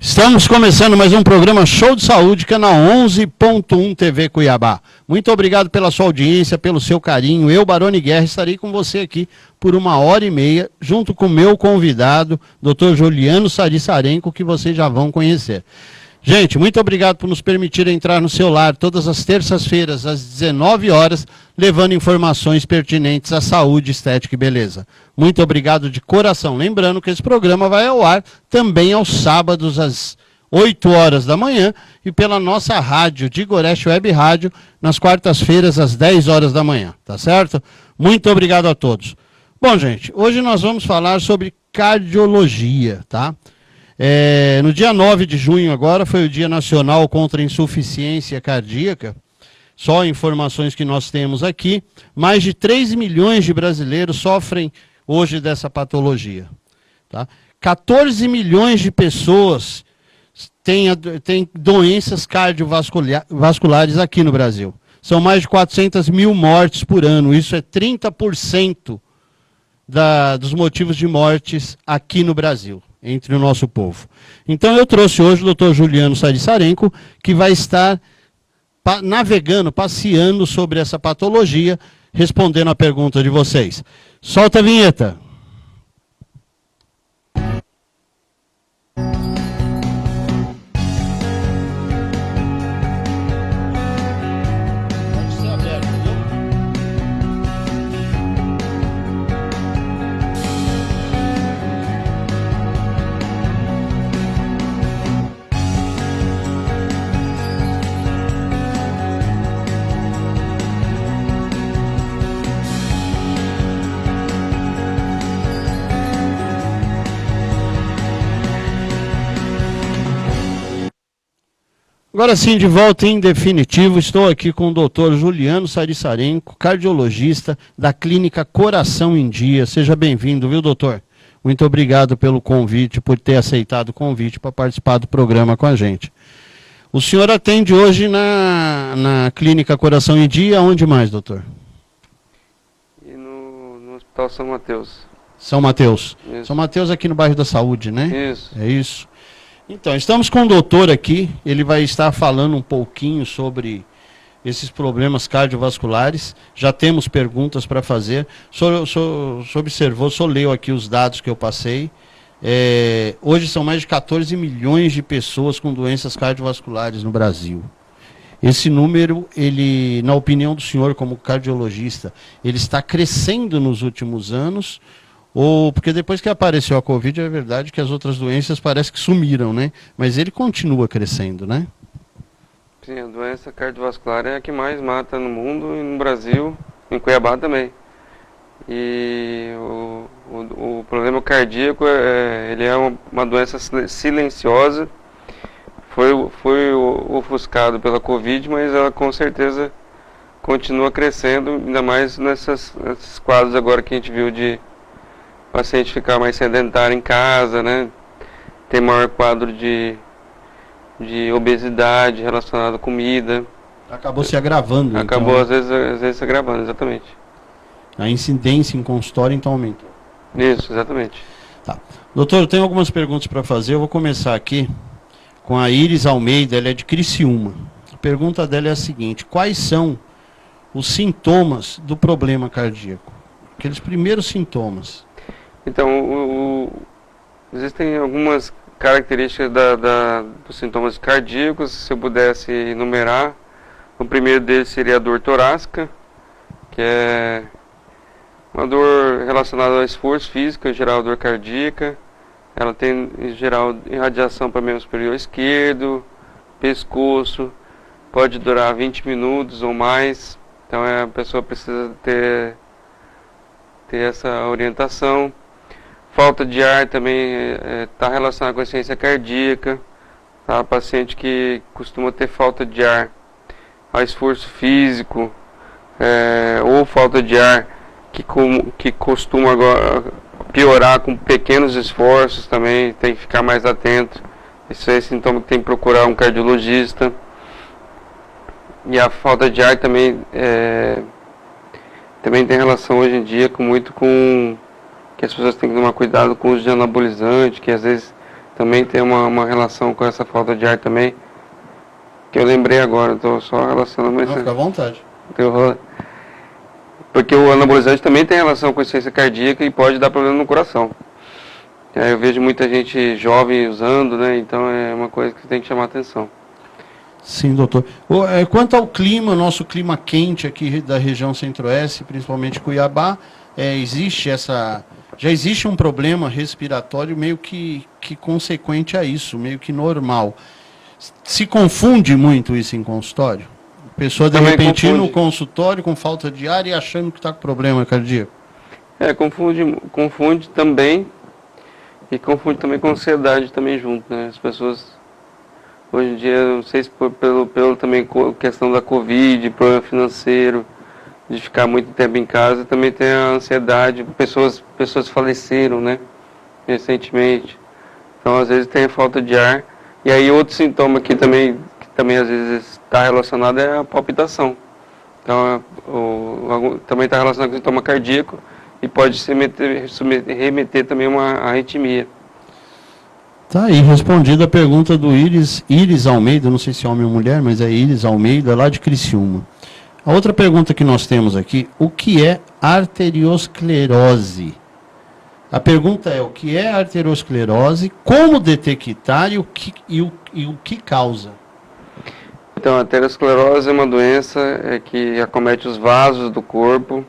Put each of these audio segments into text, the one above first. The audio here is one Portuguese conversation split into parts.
Estamos começando mais um programa Show de Saúde, canal 11.1 TV Cuiabá. Muito obrigado pela sua audiência, pelo seu carinho. Eu, Barone Guerra, estarei com você aqui por 1h30, junto com o meu convidado, Dr. Juliano Sarissarenko, que vocês já vão conhecer. Gente, muito obrigado por nos permitir entrar no seu lar todas as terças-feiras, às 19 horas, levando informações pertinentes à saúde, estética e beleza. Muito obrigado de coração. Lembrando que esse programa vai ao ar também aos sábados, às 8 horas da manhã, e pela nossa rádio, Digoreste Web Rádio, nas quartas-feiras, às 10 horas da manhã, tá certo? Muito obrigado a todos. Bom, gente, hoje nós vamos falar sobre cardiologia, tá? No dia 9 de junho agora foi o Dia Nacional contra a Insuficiência Cardíaca. Só informações que nós temos aqui, mais de 3 milhões de brasileiros sofrem hoje dessa patologia. Tá? 14 milhões de pessoas têm doenças cardiovasculares aqui no Brasil. São mais de 400 mil mortes por ano, isso é 30% dos motivos de mortes aqui no Brasil, entre o nosso povo. Então eu trouxe hoje o Dr. Juliano Sarissarenko, que vai estar navegando, passeando sobre essa patologia, respondendo a pergunta de vocês. Solta a vinheta. Agora sim, de volta em definitivo, estou aqui com o Dr. Juliano Sarissarenko, cardiologista da Clínica Coração em Dia. Seja bem-vindo, viu, doutor? Muito obrigado pelo convite, por ter aceitado o convite para participar do programa com a gente. O senhor atende hoje na Clínica Coração em Dia, onde mais, doutor? E no Hospital São Mateus. São Mateus. Isso. São Mateus aqui no bairro da Saúde, né? Isso. É isso. Então, estamos com o doutor aqui, ele vai estar falando um pouquinho sobre esses problemas cardiovasculares. Já temos perguntas para fazer. O senhor observou, o senhor leu aqui os dados que eu passei. Hoje são mais de 14 milhões de pessoas com doenças cardiovasculares no Brasil. Esse número, ele, na opinião do senhor como cardiologista, ele está crescendo nos últimos anos? Ou porque depois que apareceu a Covid, é verdade que as outras doenças parece que sumiram, né? Mas ele continua crescendo, né? Sim, a doença cardiovascular é a que mais mata no mundo e no Brasil, em Cuiabá também. E o problema cardíaco, ele é uma doença silenciosa. Foi ofuscado pela Covid, mas ela com certeza continua crescendo, ainda mais nesses quadros agora que a gente viu de paciente ficar mais sedentário em casa, né? Ter maior quadro de obesidade relacionado à comida. Acabou se agravando. Acabou, então, às vezes se agravando, exatamente. A incidência em consultório, então, aumentou. Isso, exatamente. Tá. Doutor, eu tenho algumas perguntas para fazer. Eu vou começar aqui com a Iris Almeida, ela é de Criciúma. A pergunta dela é a seguinte: quais são os sintomas do problema cardíaco? Aqueles primeiros sintomas. Então, existem algumas características dos sintomas cardíacos. Se eu pudesse enumerar, o primeiro deles seria a dor torácica, que é uma dor relacionada ao esforço físico, em geral dor cardíaca. Ela tem, em geral, irradiação para o membro superior esquerdo, pescoço, pode durar 20 minutos ou mais. Então a pessoa precisa ter essa orientação. Falta de ar também está relacionada com a insuficiência cardíaca. Tá? Paciente que costuma ter falta de ar ao esforço físico, ou falta de ar que costuma agora piorar com pequenos esforços também, tem que ficar mais atento. Isso é sintoma que tem que procurar um cardiologista. E a falta de ar também tem relação hoje em dia muito com que as pessoas têm que tomar cuidado com o uso de anabolizante, que às vezes também tem uma relação com essa falta de ar também, que eu lembrei agora, estou só relacionando, mas... Fica à vontade. Porque o anabolizante também tem relação com a insuficiência cardíaca e pode dar problema no coração. Eu vejo muita gente jovem usando, né? Então é uma coisa que tem que chamar atenção. Sim, doutor. Quanto ao clima, nosso clima quente aqui da região centro-oeste, principalmente Cuiabá, já existe um problema respiratório meio que consequente a isso, meio que normal. Se confunde muito isso em consultório? A pessoa, de repente, ir no consultório com falta de ar e achando que está com problema cardíaco? Confunde também, e confunde também com ansiedade também junto, né? As pessoas, hoje em dia, não sei se pelo também questão da Covid, problema financeiro, de ficar muito tempo em casa, também tem a ansiedade, pessoas faleceram, né? Recentemente. Então, às vezes, tem a falta de ar. E aí, outro sintoma que também às vezes está relacionado é a palpitação. Então, também está relacionado com o sintoma cardíaco e pode remeter também a uma arritmia. Tá aí respondida a pergunta do Iris Almeida, não sei se é homem ou mulher, mas é Iris Almeida, lá de Criciúma. A outra pergunta que nós temos aqui, o que é arteriosclerose? A pergunta é, o que é arteriosclerose, como detectar e o que causa? Então, a arteriosclerose é uma doença que acomete os vasos do corpo,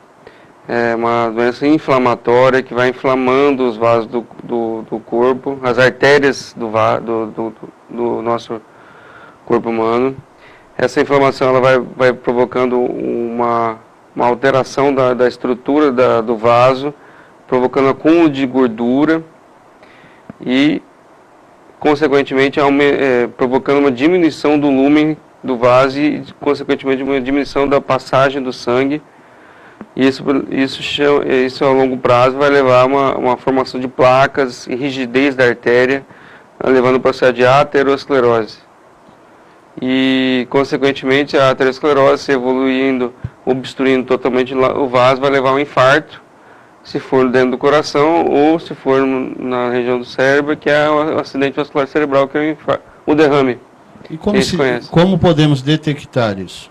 é uma doença inflamatória que vai inflamando os vasos do corpo, as artérias do nosso corpo humano. Essa inflamação ela vai provocando uma alteração da estrutura do vaso, provocando acúmulo de gordura e, consequentemente, provocando uma diminuição do lumen do vaso e, consequentemente, uma diminuição da passagem do sangue. E isso a longo prazo vai levar a uma formação de placas e rigidez da artéria, levando ao processo de aterosclerose. E, consequentemente, a aterosclerose, se evoluindo, obstruindo totalmente o vaso, vai levar a um infarto, se for dentro do coração, ou se for na região do cérebro, que é o acidente vascular cerebral, que é o derrame. E como podemos detectar isso?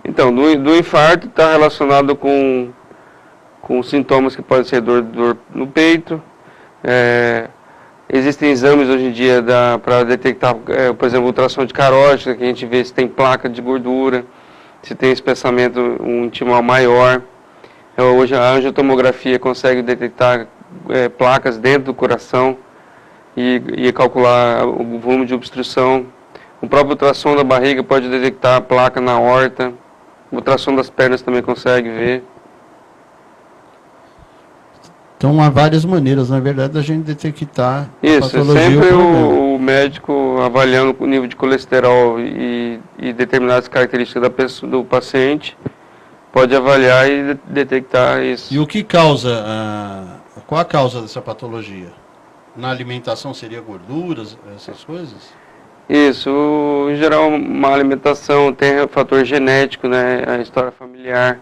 Então, do infarto está relacionado com sintomas que podem ser dor no peito. Existem exames hoje em dia para detectar, por exemplo, ultrassom de carótida, que a gente vê se tem placa de gordura, se tem espessamento intimal maior. Hoje a angiotomografia consegue detectar placas dentro do coração e calcular o volume de obstrução. O próprio ultrassom da barriga pode detectar a placa na aorta. O ultrassom das pernas também consegue ver. Então há várias maneiras, na verdade, da gente detectar a patologia. Isso, sempre o médico avaliando o nível de colesterol e determinadas características do paciente, pode avaliar e detectar isso. E o que causa, qual a causa dessa patologia? Na alimentação seria gorduras, essas coisas? Isso, em geral, má alimentação, tem fator genético, né? A história familiar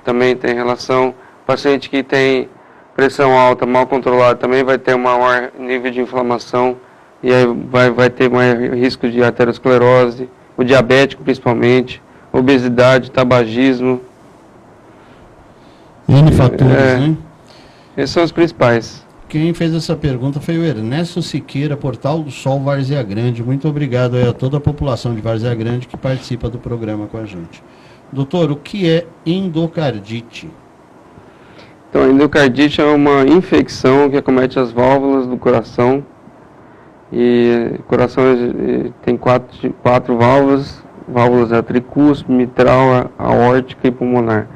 também tem relação. Paciente que tem pressão alta, mal controlada, também vai ter um maior nível de inflamação e aí vai ter mais risco de aterosclerose, o diabético principalmente, obesidade, tabagismo. N fatores, né? Esses são os principais. Quem fez essa pergunta foi o Ernesto Siqueira, Portal do Sol, Várzea Grande. Muito obrigado a toda a população de Várzea Grande que participa do programa com a gente. Doutor, o que é endocardite? Então, a endocardite é uma infecção que acomete as válvulas do coração. E o coração tem quatro válvulas. Válvulas tricúspide, mitral, aórtica e pulmonar.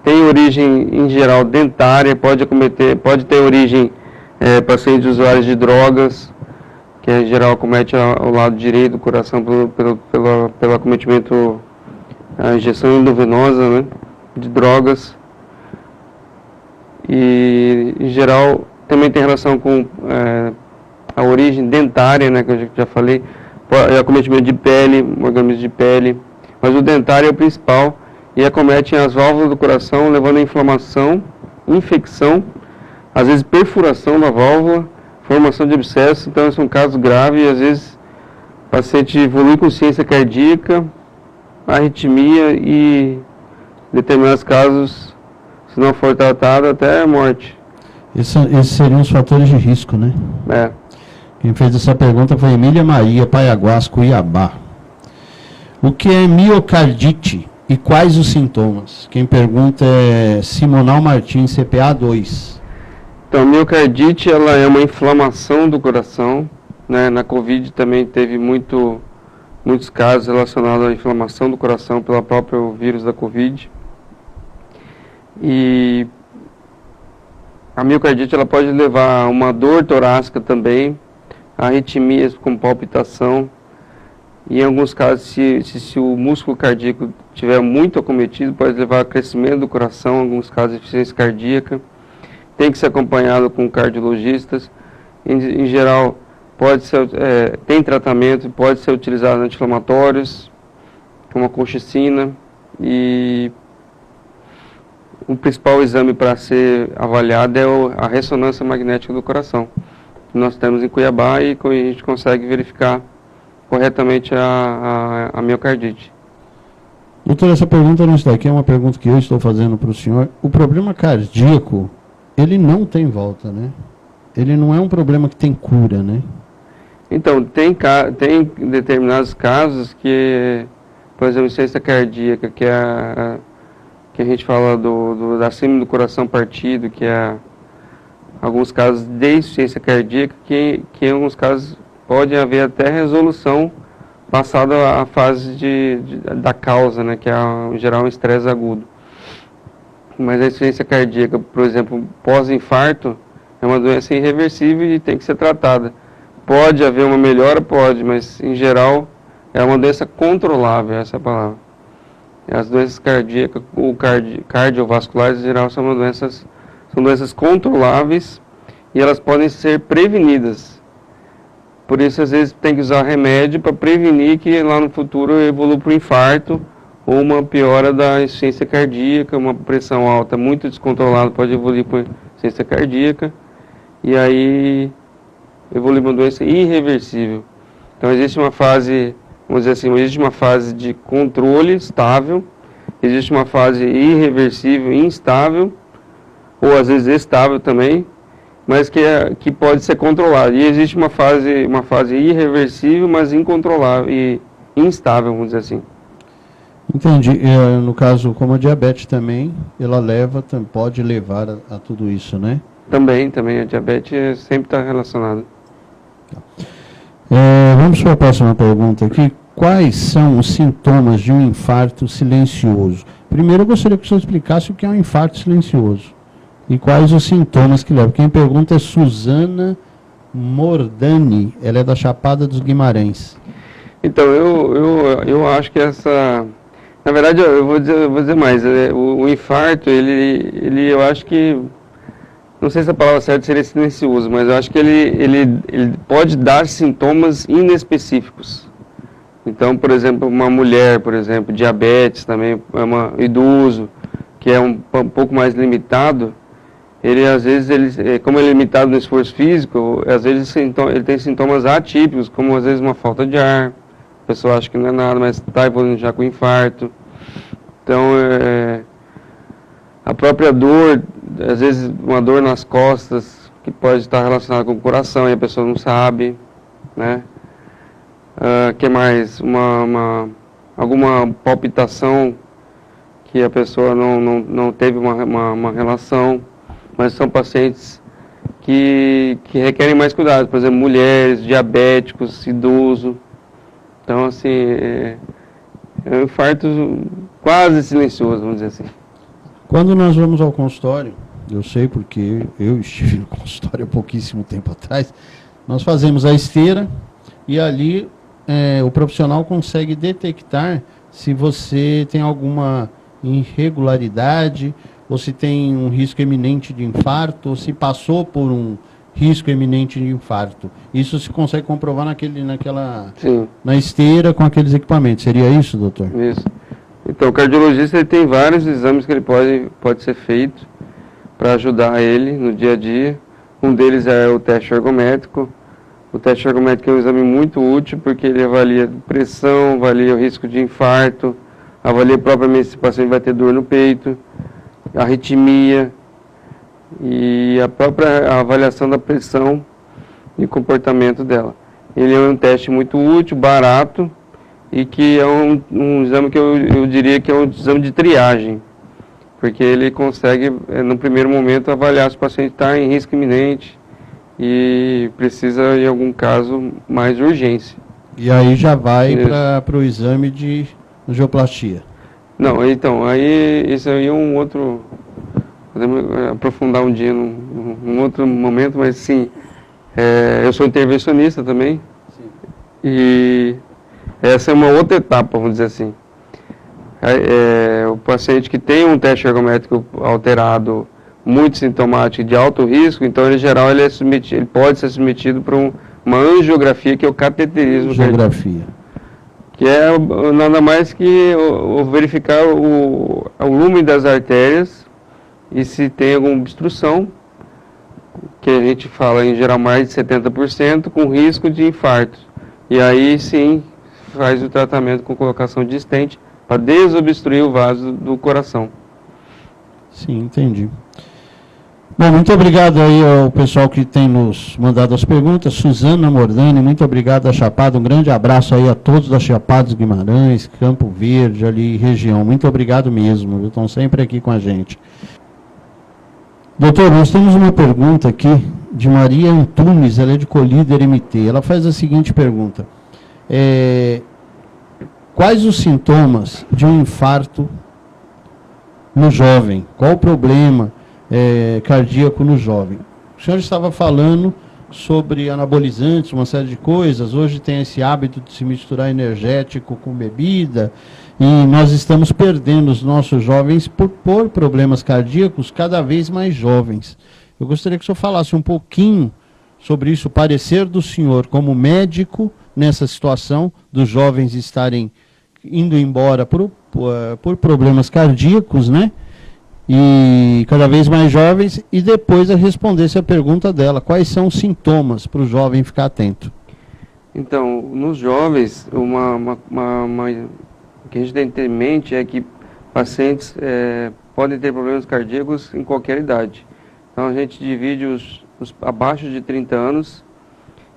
Tem origem, em geral, dentária, pode ter origem pacientes usuários de drogas, que em geral acomete ao lado direito do coração pelo acometimento, a injeção endovenosa, né, de drogas. E, em geral, também tem relação com a origem dentária, né, que eu já falei, acometimento de pele, organismos de pele, mas o dentário é o principal. E acometem as válvulas do coração, levando a inflamação, infecção às vezes perfuração da válvula, formação de abscesso, então são casos graves e às vezes o paciente evolui com insuficiência cardíaca, arritmia e, em determinados casos, se não for tratado, até a morte. Esses seriam os fatores de risco, né? É. Quem fez essa pergunta foi Emília Maria, Paiaguás, Cuiabá. O que é miocardite e quais os sintomas? Quem pergunta é Simonal Martins, CPA 2. Então, a miocardite ela é uma inflamação do coração, né? Na Covid também teve muitos casos relacionados à inflamação do coração pelo próprio vírus da Covid. E a miocardite ela pode levar a uma dor torácica também, arritmias com palpitação, e em alguns casos, se o músculo cardíaco estiver muito acometido, pode levar a crescimento do coração, em alguns casos, insuficiência cardíaca. Tem que ser acompanhado com cardiologistas. Em geral, pode ser, tem tratamento, pode ser utilizado anti-inflamatórios, como a colchicina, e o principal exame para ser avaliado é a ressonância magnética do coração. Nós temos em Cuiabá e a gente consegue verificar corretamente a miocardite. Doutor, essa pergunta não está aqui, é uma pergunta que eu estou fazendo para o senhor. O problema cardíaco, ele não tem volta, né? Ele não é um problema que tem cura, né? Então, tem determinados casos que, por exemplo, insuficiência cardíaca, que a gente fala da síndrome do coração partido, que é alguns casos de insuficiência cardíaca, que em alguns casos pode haver até resolução passada a fase da causa, né, que é, em geral, um estresse agudo. Mas a insuficiência cardíaca, por exemplo, pós-infarto, é uma doença irreversível e tem que ser tratada. Pode haver uma melhora? Pode, mas, em geral, é uma doença controlável, essa é a palavra. As doenças cardíacas ou cardiovasculares, em geral, são doenças controláveis e elas podem ser prevenidas. Por isso, às vezes, tem que usar remédio para prevenir que lá no futuro evolua para o infarto ou uma piora da insuficiência cardíaca, uma pressão alta muito descontrolada pode evoluir para insuficiência cardíaca e aí evolui uma doença irreversível. Então, existe uma fase, vamos dizer assim, existe uma fase de controle estável, existe uma fase irreversível instável, ou às vezes estável também, mas que pode ser controlado. E existe uma fase irreversível, mas incontrolável e instável, vamos dizer assim. Entendi. No caso, como a diabetes também, ela pode levar a tudo isso, né? Também, a diabetes sempre está relacionada. Vamos para a próxima pergunta aqui. Quais são os sintomas de um infarto silencioso? Primeiro, eu gostaria que o senhor explicasse o que é um infarto silencioso. E quais os sintomas que levam? Quem pergunta é Suzana Mordani, ela é da Chapada dos Guimarães. Então, eu acho que na verdade, eu vou dizer mais, o infarto, eu acho que, não sei se a palavra certa seria silencioso, mas eu acho que ele pode dar sintomas inespecíficos. Então, por exemplo, uma mulher, por exemplo, diabetes também, idoso, que é um pouco mais limitado, ele às vezes, como ele é limitado no esforço físico, às vezes ele tem sintomas atípicos, como às vezes uma falta de ar, a pessoa acha que não é nada, mas está evoluindo já com infarto. Então, a própria dor, às vezes uma dor nas costas, que pode estar relacionada com o coração e a pessoa não sabe, né? Que mais? Alguma palpitação que a pessoa não teve uma relação. Mas são pacientes que requerem mais cuidado, por exemplo, mulheres, diabéticos, idoso. Então, assim, é um infarto quase silencioso, vamos dizer assim. Quando nós vamos ao consultório, eu sei porque eu estive no consultório há pouquíssimo tempo atrás, nós fazemos a esteira e ali o profissional consegue detectar se você tem alguma irregularidade, ou se tem um risco eminente de infarto, ou se passou por um risco eminente de infarto. Isso se consegue comprovar na esteira com aqueles equipamentos. Seria isso, doutor? Isso. Então, o cardiologista ele tem vários exames que ele pode ser feito para ajudar ele no dia a dia. Um deles é o teste ergométrico. O teste ergométrico é um exame muito útil porque ele avalia pressão, avalia o risco de infarto, avalia propriamente se o paciente vai ter dor no peito, arritmia e a própria avaliação da pressão e comportamento dela. Ele é um teste muito útil, barato e que é um exame que eu diria que é um exame de triagem, porque ele consegue, no primeiro momento, avaliar se o paciente está em risco iminente e precisa, em algum caso, mais urgência. E aí já vai para o exame de angioplastia. Não, então, aí isso aí é um outro... Podemos aprofundar um dia num outro momento, mas sim, eu sou intervencionista também. Sim. E essa é uma outra etapa, vamos dizer assim. O paciente que tem um teste ergométrico alterado, muito sintomático, de alto risco, então, em geral, ele pode ser submetido para uma angiografia, que é o cateterismo. Angiografia. Que é nada mais que verificar o volume das artérias e se tem alguma obstrução, que a gente fala em geral mais de 70%, com risco de infarto. E aí sim faz o tratamento com colocação de stent para desobstruir o vaso do coração. Sim, entendi. Bom, muito obrigado aí ao pessoal que tem nos mandado as perguntas. Suzana Mordani, muito obrigado a Chapada. Um grande abraço aí a todos da Chapada Guimarães, Campo Verde, ali, região. Muito obrigado mesmo, estão sempre aqui com a gente. Doutor, nós temos uma pergunta aqui de Maria Antunes, ela é de Colíder MT. Ela faz a seguinte pergunta. Quais os sintomas de um infarto no jovem? Qual o problema cardíaco no jovem? O senhor estava falando sobre anabolizantes, uma série de coisas. Hoje tem esse hábito de se misturar energético com bebida e nós estamos perdendo os nossos jovens por problemas cardíacos cada vez mais jovens. Eu gostaria que o senhor falasse um pouquinho sobre isso, o parecer do senhor como médico nessa situação dos jovens estarem indo embora por problemas cardíacos, né? E cada vez mais jovens, e depois a respondesse a pergunta dela, quais são os sintomas para o jovem ficar atento? Então, nos jovens, o que a gente tem que ter em mente é que pacientes podem ter problemas cardíacos em qualquer idade. Então a gente divide os abaixo de 30 anos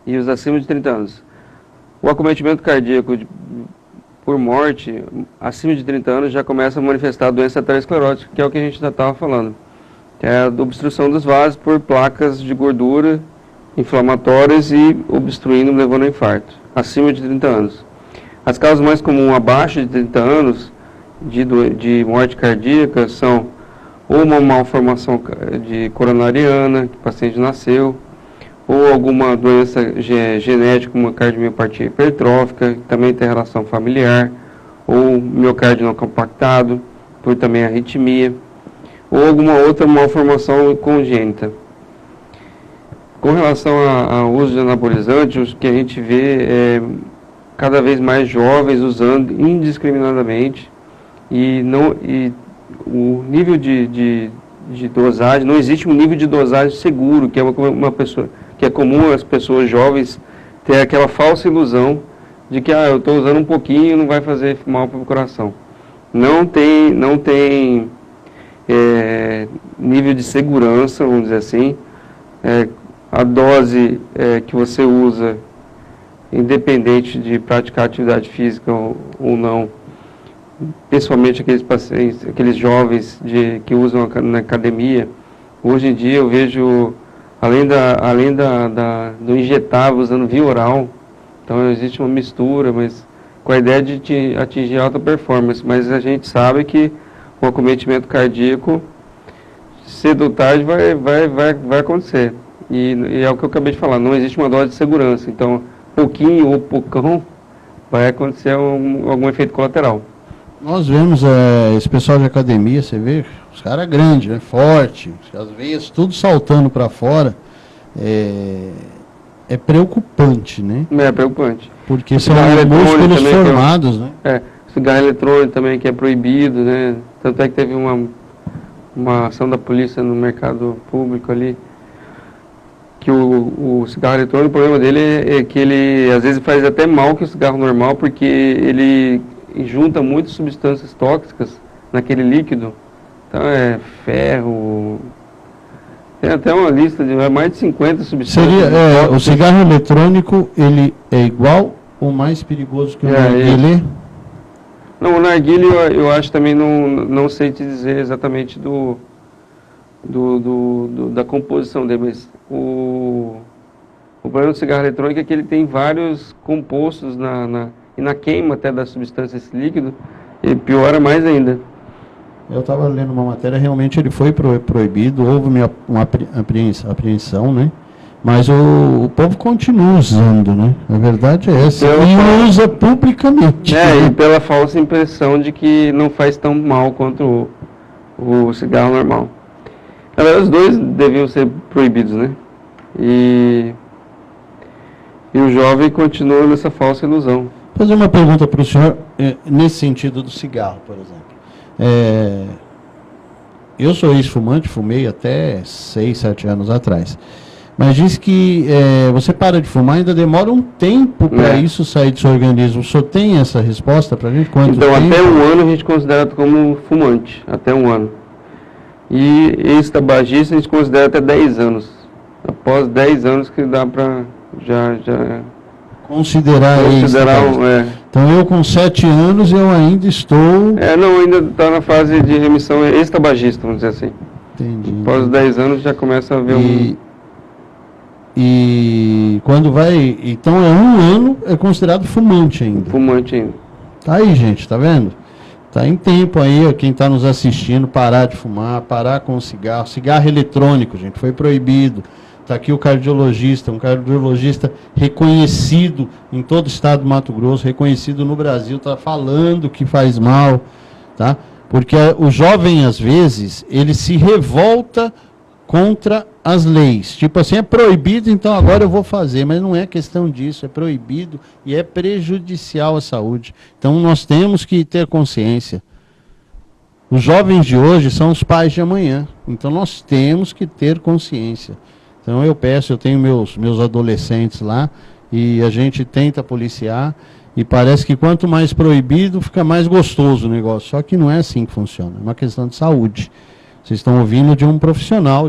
e os acima de 30 anos. O acometimento cardíaco por morte, acima de 30 anos, já começa a manifestar a doença aterosclerótica, que é o que a gente já estava falando. Que é a obstrução dos vasos por placas de gordura inflamatórias e obstruindo, levando a infarto, acima de 30 anos. As causas mais comuns abaixo de 30 anos de morte cardíaca são ou uma malformação coronariana, que o paciente nasceu, ou alguma doença genética, uma cardiomiopatia hipertrófica, que também tem relação familiar, ou miocárdio não compactado, por também arritmia, ou alguma outra malformação congênita. Com relação ao uso de anabolizantes, o que a gente vê é cada vez mais jovens usando indiscriminadamente, e o nível de dosagem, não existe um nível de dosagem seguro, que é uma pessoa, que é comum as pessoas jovens ter aquela falsa ilusão de que eu estou usando um pouquinho, não vai fazer mal para o coração. Não tem nível de segurança, vamos dizer assim. A dose que você usa, independente de praticar atividade física ou não, principalmente aqueles pacientes, aqueles jovens que usam na academia, hoje em dia eu vejo, além do injetável, usando via oral. Então existe uma mistura, mas com a ideia de atingir alta performance. Mas a gente sabe que o acometimento cardíaco, cedo ou tarde, vai acontecer. E é o que eu acabei de falar, não existe uma dose de segurança. Então, pouquinho ou poucão, vai acontecer algum efeito colateral. Nós vemos esse pessoal de academia, você vê, os caras grandes, né, forte, as veias tudo saltando para fora. É preocupante, né? É preocupante. Porque são músculos formados, né? Cigarro eletrônico também, que é proibido, né? Tanto é que teve uma ação da polícia no mercado público ali, que o cigarro eletrônico, o problema dele é que ele às vezes faz até mal que o cigarro normal, porque ele junta muitas substâncias tóxicas naquele líquido. Então é ferro, tem até uma lista de mais de 50 substâncias. O cigarro eletrônico, ele é igual ou mais perigoso que o narguilé? Não, o narguilé eu acho também, não sei te dizer exatamente da composição dele, mas o problema do cigarro eletrônico é que ele tem vários compostos e na queima até da substância, esse líquido, ele piora mais ainda. Eu estava lendo uma matéria, realmente ele foi proibido, houve uma apreensão, né? Mas o povo continua usando, né? A verdade é essa. E usa publicamente. E pela falsa impressão de que não faz tão mal quanto o cigarro normal. Na verdade, os dois deviam ser proibidos, né? E o jovem continua nessa falsa ilusão. Vou fazer uma pergunta para o senhor, nesse sentido do cigarro, por exemplo. Eu sou ex-fumante, fumei até 6, 7 anos atrás. Mas diz que você para de fumar, ainda demora um tempo para isso sair do seu organismo. O senhor tem essa resposta para a gente? Quanto então, tempo? Até 1 ano a gente considera como fumante, até 1 ano. E ex-tabagista a gente considera até 10 anos. Após 10 anos que dá para já considerar Então eu com 7 anos eu ainda estou... ainda está na fase de remissão ex-tabagista, vamos dizer assim. Entendi. Após os 10 anos já começa a ver E quando vai... Então 1 ano é considerado fumante ainda. Fumante ainda. Tá aí, gente, tá vendo? Tá em tempo aí, quem está nos assistindo, parar de fumar, parar com o cigarro. Cigarro eletrônico, gente, foi proibido. Está aqui o cardiologista, um cardiologista reconhecido em todo o estado do Mato Grosso, reconhecido no Brasil, está falando que faz mal, tá? Porque o jovem, às vezes, ele se revolta contra as leis. Tipo assim, é proibido, então agora eu vou fazer. Mas não é questão disso, é proibido e é prejudicial à saúde. Então nós temos que ter consciência. Os jovens de hoje são os pais de amanhã. Então nós temos que ter consciência. Então eu tenho meus adolescentes lá e a gente tenta policiar e parece que quanto mais proibido fica mais gostoso o negócio. Só que não é assim que funciona, é uma questão de saúde. Vocês estão ouvindo de um profissional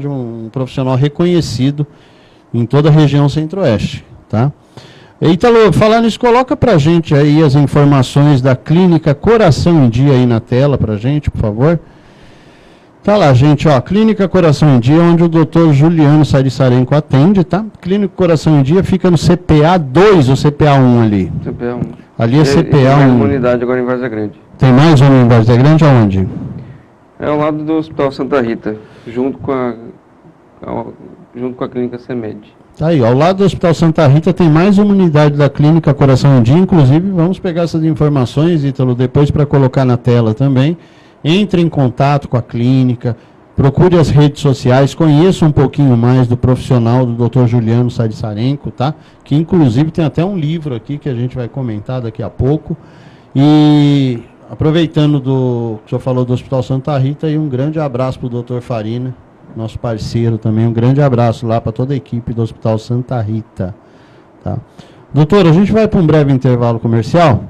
reconhecido em toda a região centro-oeste, tá? Ítalo, falando nisso, coloca pra gente aí as informações da Clínica Coração em Dia aí na tela pra gente, por favor. Tá lá, gente, ó, Clínica Coração em Dia, onde o Dr. Juliano Sarissarenko atende, tá? Clínica Coração em Dia fica no CPA 2 ou CPA 1 ali? CPA 1. Ali é CPA 1. Tem mais uma unidade agora em Várzea Grande. Tem mais uma em Várzea Grande aonde? É ao lado do Hospital Santa Rita, junto com a Clínica CEMED. Tá aí, ao lado do Hospital Santa Rita tem mais uma unidade da Clínica Coração em Dia, inclusive vamos pegar essas informações, Ítalo, depois para colocar na tela também. Entre em contato com a clínica, procure as redes sociais, conheça um pouquinho mais do profissional do Dr. Juliano Sarissarenko, tá? Que inclusive tem até um livro aqui que a gente vai comentar daqui a pouco. E aproveitando que o senhor falou do Hospital Santa Rita, e um grande abraço para o Dr. Farina, nosso parceiro também, um grande abraço lá para toda a equipe do Hospital Santa Rita. Tá? Doutor, a gente vai para um breve intervalo comercial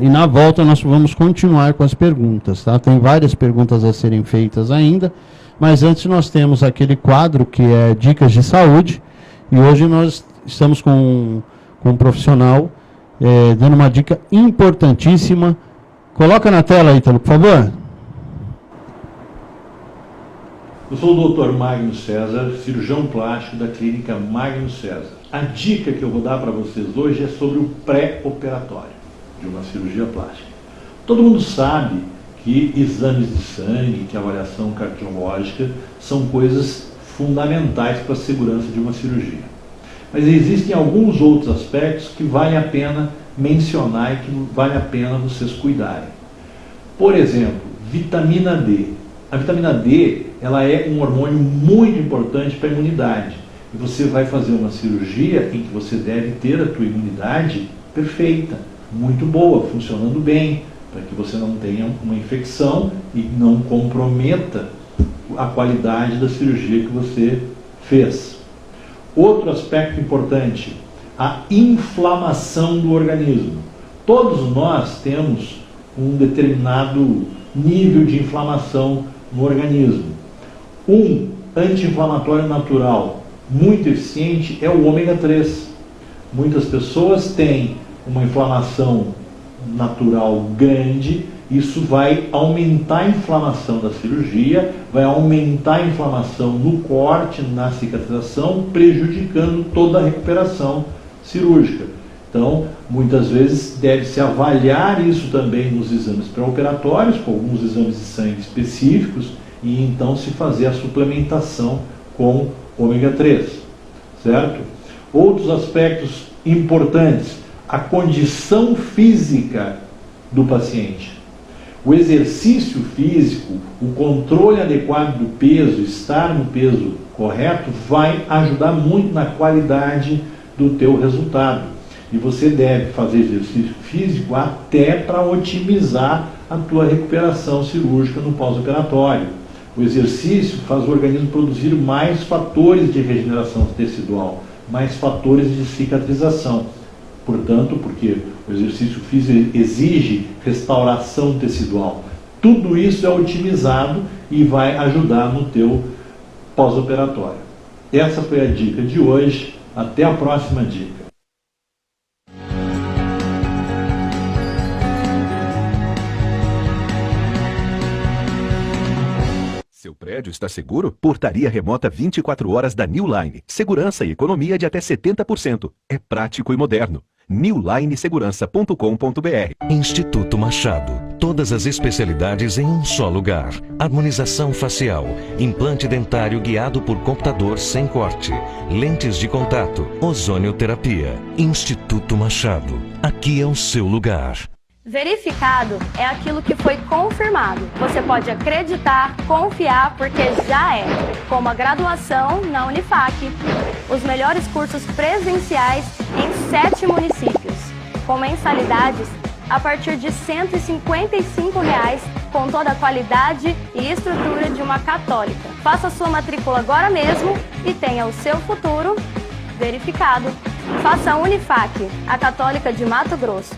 e na volta nós vamos continuar com as perguntas. Tá? Tem várias perguntas a serem feitas ainda, mas antes nós temos aquele quadro que é Dicas de Saúde, e hoje nós estamos com um profissional dando uma dica importantíssima. Coloca na tela, Ítalo, por favor. Eu sou o Dr. Magno César, cirurgião plástico da clínica Magno César. A dica que eu vou dar para vocês hoje é sobre o pré-operatório de uma cirurgia plástica. Todo mundo sabe que exames de sangue, que avaliação cardiológica são coisas fundamentais para a segurança de uma cirurgia. Mas existem alguns outros aspectos que vale a pena mencionar e que vale a pena vocês cuidarem. Por exemplo, vitamina D. A vitamina D, ela é um hormônio muito importante para a imunidade. E você vai fazer uma cirurgia em que você deve ter a tua imunidade perfeita, muito boa, funcionando bem, para que você não tenha uma infecção e não comprometa a qualidade da cirurgia que você fez. Outro aspecto importante, a inflamação do organismo. Todos nós temos um determinado nível de inflamação no organismo. Um anti-inflamatório natural muito eficiente é o ômega 3. Muitas pessoas têm uma inflamação natural grande, isso vai aumentar a inflamação da cirurgia, vai aumentar a inflamação no corte, na cicatrização, prejudicando toda a recuperação cirúrgica. Então, muitas vezes deve-se avaliar isso também nos exames pré-operatórios, com alguns exames de sangue específicos, e então se fazer a suplementação com ômega 3, certo? Outros aspectos importantes, a condição física do paciente. O exercício físico, o controle adequado do peso, estar no peso correto, vai ajudar muito na qualidade do teu resultado. E você deve fazer exercício físico até para otimizar a tua recuperação cirúrgica no pós-operatório. O exercício faz o organismo produzir mais fatores de regeneração tecidual, mais fatores de cicatrização. Portanto, porque o exercício físico exige restauração tecidual. Tudo isso é otimizado e vai ajudar no teu pós-operatório. Essa foi a dica de hoje. Até a próxima dica. Seu prédio está seguro? Portaria remota 24 horas da New Line. Segurança e economia de até 70%. É prático e moderno. newlinesegurança.com.br. Instituto Machado. Todas as especialidades em um só lugar. Harmonização facial, implante dentário guiado por computador sem corte, lentes de contato, ozonioterapia. Instituto Machado. Aqui é o seu lugar. Verificado é aquilo que foi confirmado. Você pode acreditar, confiar, porque já é. Como a graduação na Unifac. Os melhores cursos presenciais em 7 municípios. Com mensalidades a partir de R$ 155, com toda a qualidade e estrutura de uma católica. Faça sua matrícula agora mesmo e tenha o seu futuro verificado. Faça a Unifac, a católica de Mato Grosso.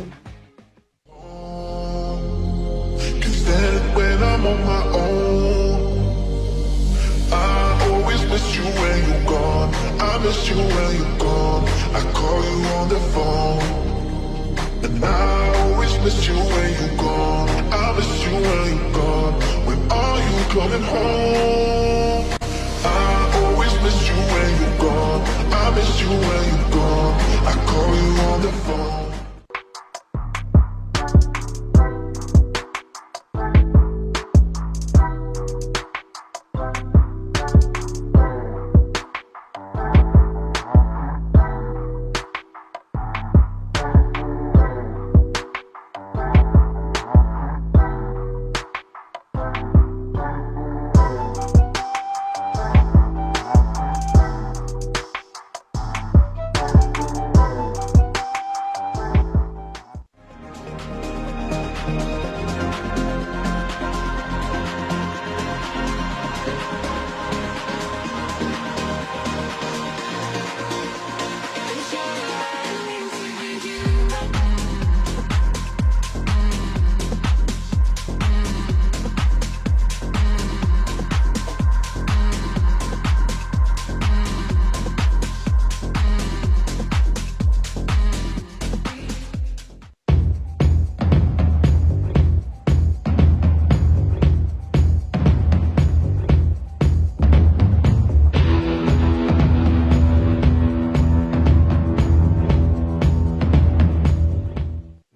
When I'm on my own, I always miss you when you're gone. I miss you when you're gone. I call you on the phone, and I always miss you when you're gone. I miss you when you're gone. When are you coming home? I always miss you when you're gone. I miss you when you're gone. I call you on the phone.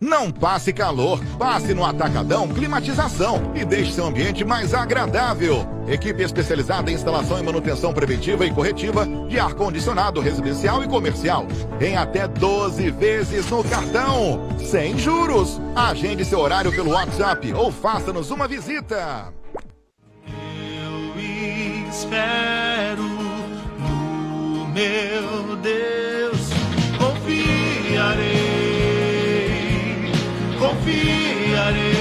Não passe calor, passe no Atacadão Climatização e deixe seu ambiente mais agradável. Equipe especializada em instalação e manutenção preventiva e corretiva de ar-condicionado residencial e comercial. Em até 12 vezes no cartão, sem juros. Agende seu horário pelo WhatsApp ou faça-nos uma visita. Eu espero no meu Deus, confiarei. Confiarei.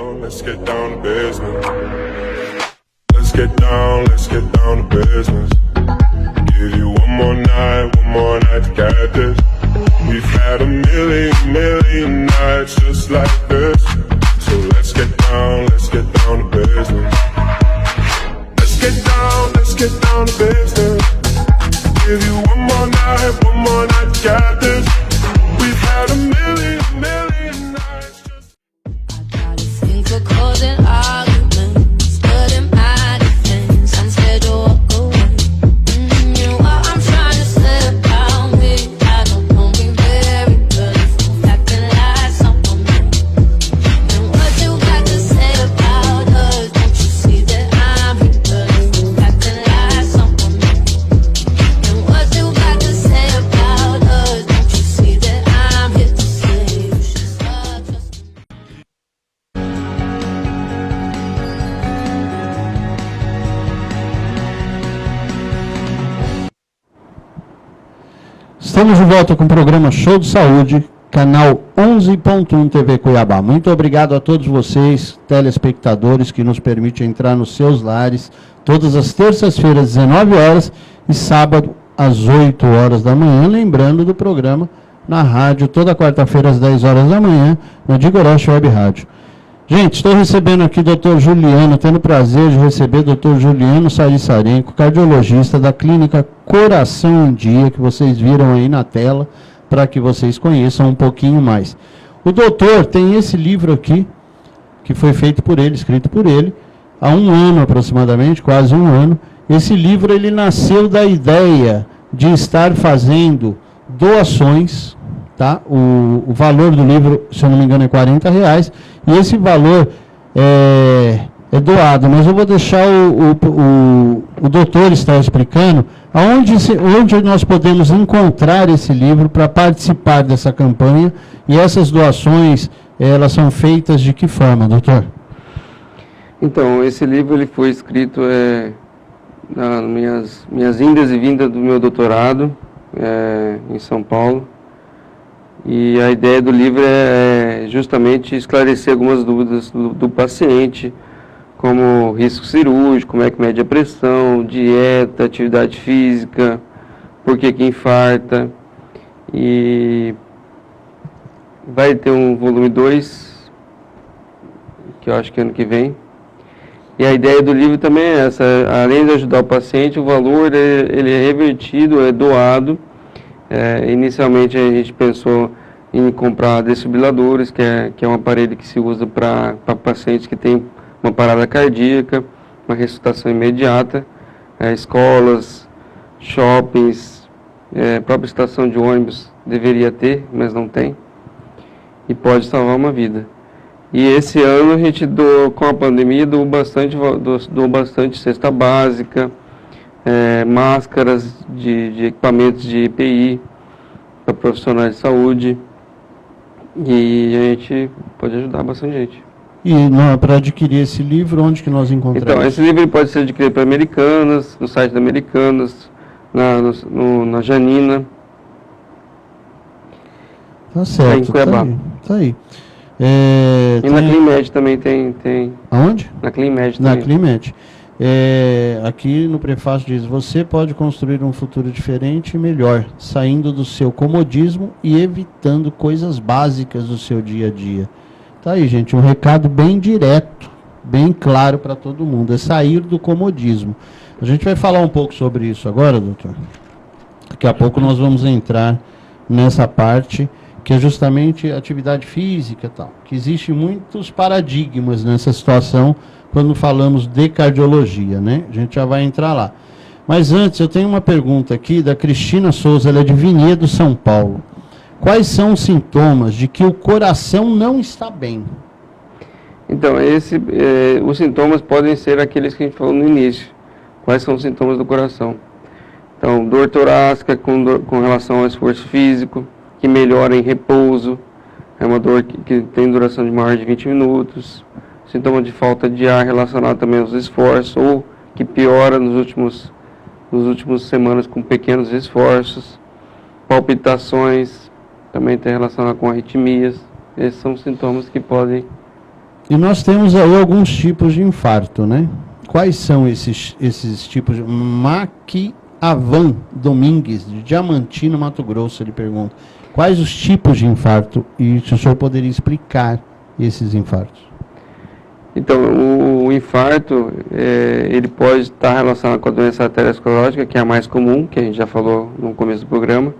down, let's get down to business. Let's get down to business. Give you one more night to get this. We've had a million nights just like this. So let's get down to business. Let's get down to business. Give you one more night to get this. We've had a million nights just. I gotta think we're causing arguments, but in my defense, I'm scared to walk away. You know what I'm trying to say about me. I don't know me very good. If I'm acting like someone new. And what you got to say about us? Don't you see that I'm here? But if I'm acting like someone new. And what you got to say about us? Don't you see that I'm here to say you should stop trusting me? Estamos de volta com o programa Show de Saúde, canal 11.1 TV Cuiabá. Muito obrigado a todos vocês, telespectadores, que nos permitem entrar nos seus lares todas as terças-feiras, às 19 horas e sábado, às 8 horas da manhã. Lembrando do programa na rádio, toda quarta-feira, às 10 horas da manhã, na Digoroche Web Rádio. Gente, estou recebendo aqui o Dr. Juliano, tendo o prazer de receber o Dr. Juliano Sarissarenko, cardiologista da Clínica Coração em Dia, que vocês viram aí na tela, para que vocês conheçam um pouquinho mais. O doutor tem esse livro aqui, que foi feito por ele, escrito por ele, há um ano aproximadamente, quase um ano. Esse livro, ele nasceu da ideia de estar fazendo doações, tá? O valor do livro, se eu não me engano, é R$40, e esse valor é doado, mas eu vou deixar o doutor estar explicando onde nós podemos encontrar esse livro para participar dessa campanha, e essas doações, elas são feitas de que forma, doutor? Então, esse livro ele foi escrito nas minhas indas e vindas do meu doutorado em São Paulo. E a ideia do livro é justamente esclarecer algumas dúvidas do paciente, como risco cirúrgico, como é que mede a pressão, dieta, atividade física, por que infarta. E vai ter um volume 2, que eu acho que ano que vem. E a ideia do livro também é essa: além de ajudar o paciente, o valor ele é revertido, é doado. Inicialmente a gente pensou em comprar desfibriladores, que é um aparelho que se usa para pacientes que têm uma parada cardíaca, uma ressuscitação imediata, escolas, shoppings, própria estação de ônibus deveria ter, mas não tem, e pode salvar uma vida. E esse ano a gente com a pandemia doou bastante cesta básica, máscaras de equipamentos de EPI para profissionais de saúde, e a gente pode ajudar bastante gente. E para adquirir esse livro, onde que nós encontramos? Então, esse livro pode ser adquirido para Americanas, no site da Americanas, na Janina. Tá certo, em Cuiabá. Tá aí. E na Climed também tem. Aonde? Na Climed também. Na Climed. Aqui no prefácio diz: você pode construir um futuro diferente e melhor, saindo do seu comodismo e evitando coisas básicas do seu dia a dia. Tá aí, gente, um recado bem direto, bem claro para todo mundo: é sair do comodismo. A gente vai falar um pouco sobre isso agora, doutor. Daqui a pouco nós vamos entrar nessa parte, que é justamente atividade física e tal, que existe muitos paradigmas nessa situação quando falamos de cardiologia, né? A gente já vai entrar lá. Mas antes, eu tenho uma pergunta aqui da Cristina Souza, ela é de Vinhedo, São Paulo. Quais são os sintomas de que o coração não está bem? Então, os sintomas podem ser aqueles que a gente falou no início. Quais são os sintomas do coração? Então, dor torácica com relação ao esforço físico, que melhora em repouso, é uma dor que tem duração de maior de 20 minutos. Sintoma de falta de ar relacionado também aos esforços, ou que piora nos últimos semanas com pequenos esforços. Palpitações, também tem relacionado com arritmias. Esses são sintomas que podem E nós temos aí alguns tipos de infarto, né? Quais são esses tipos de... Maquiavan Domingues, de Diamantino, Mato Grosso, ele pergunta. Quais os tipos de infarto? E se o senhor poderia explicar esses infartos? Então, o infarto, ele pode estar relacionado com a doença arteriosclerótica, que é a mais comum, que a gente já falou no começo do programa,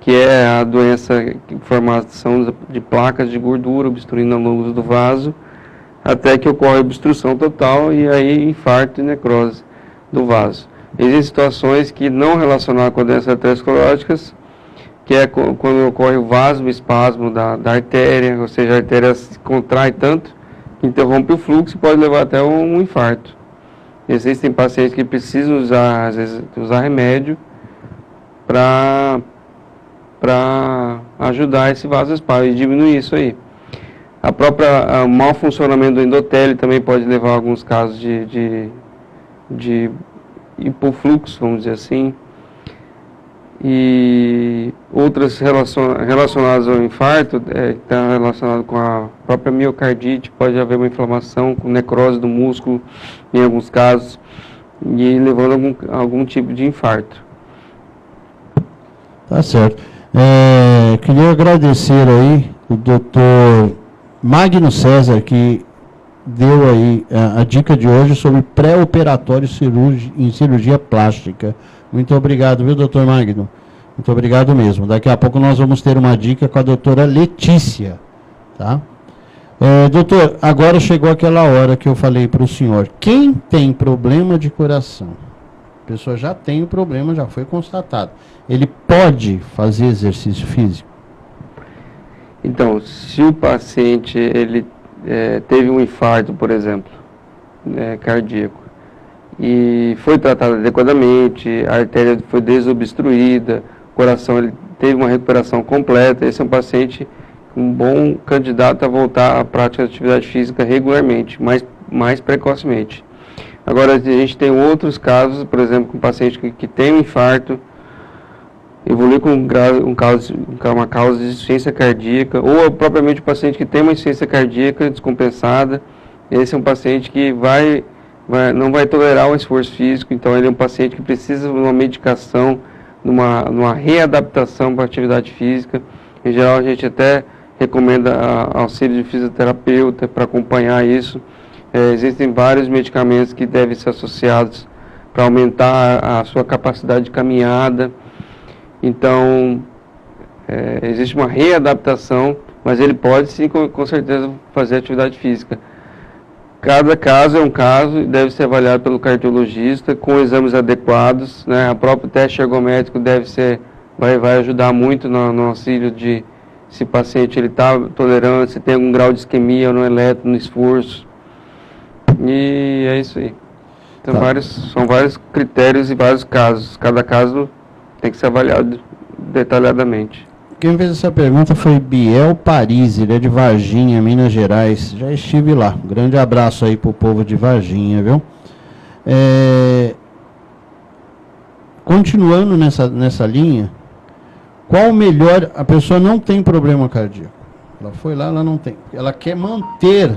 que é a doença, formação de placas de gordura obstruindo a luz do vaso, até que ocorre a obstrução total e aí infarto e necrose do vaso. Existem situações que não relacionadas com a doença arterioscleróticas, que é quando ocorre o vasoespasmo da artéria, ou seja, a artéria se contrai tanto que interrompe o fluxo e pode levar até um infarto. Existem pacientes que precisam usar, às vezes, remédio para ajudar esse vasoespasmo e diminuir isso aí. O mau funcionamento do endotélio também pode levar a alguns casos de hipofluxo, vamos dizer assim. E outras relacionadas ao infarto, está relacionado com a própria miocardite, pode haver uma inflamação com necrose do músculo, em alguns casos, e levando a algum tipo de infarto. Tá certo. Queria agradecer aí o doutor Magno César, que deu aí a dica de hoje sobre pré-operatório em cirurgia plástica. Muito obrigado, viu, doutor Magno? Muito obrigado mesmo. Daqui a pouco nós vamos ter uma dica com a doutora Letícia, tá? Doutor, agora chegou aquela hora que eu falei para o senhor. Quem tem problema de coração, a pessoa já tem o problema, já foi constatado, ele pode fazer exercício físico? Então, se o paciente teve um infarto, por exemplo, cardíaco, e foi tratado adequadamente, a artéria foi desobstruída, o coração ele teve uma recuperação completa, esse é um paciente um bom candidato a voltar à prática de atividade física regularmente, mais precocemente. Agora, a gente tem outros casos, por exemplo, com um paciente que tem um infarto, evolui com uma causa de insuficiência cardíaca, ou propriamente o paciente que tem uma insuficiência cardíaca descompensada. Esse é um paciente que não vai tolerar o esforço físico, então ele é um paciente que precisa de uma medicação, numa readaptação para a atividade física. Em geral, a gente até recomenda auxílio de fisioterapeuta para acompanhar isso. Existem vários medicamentos que devem ser associados para aumentar a sua capacidade de caminhada. Então, existe uma readaptação, mas ele pode sim, com certeza, fazer atividade física. Cada caso é um caso e deve ser avaliado pelo cardiologista com exames adequados, né? O próprio teste ergométrico vai ajudar muito no auxílio de se o paciente está tolerante, se tem algum grau de isquemia no eletro, no esforço. E é isso aí. Então, são vários critérios e vários casos. Cada caso tem que ser avaliado detalhadamente. Quem fez essa pergunta foi Biel Paris, ele é de Varginha, Minas Gerais. Já estive lá. Um grande abraço aí pro povo de Varginha, viu? Continuando nessa linha, qual o melhor... A pessoa não tem problema cardíaco. Ela foi lá, ela não tem. Ela quer manter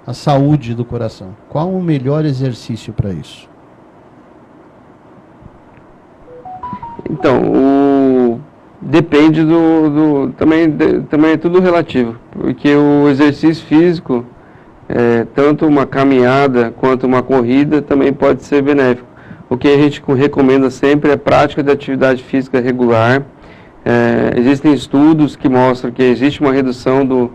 a saúde do coração. Qual o melhor exercício para isso? Então, depende também é tudo relativo, porque o exercício físico, tanto uma caminhada quanto uma corrida, também pode ser benéfico. O que a gente recomenda sempre é a prática de atividade física regular. Existem estudos que mostram que existe uma redução do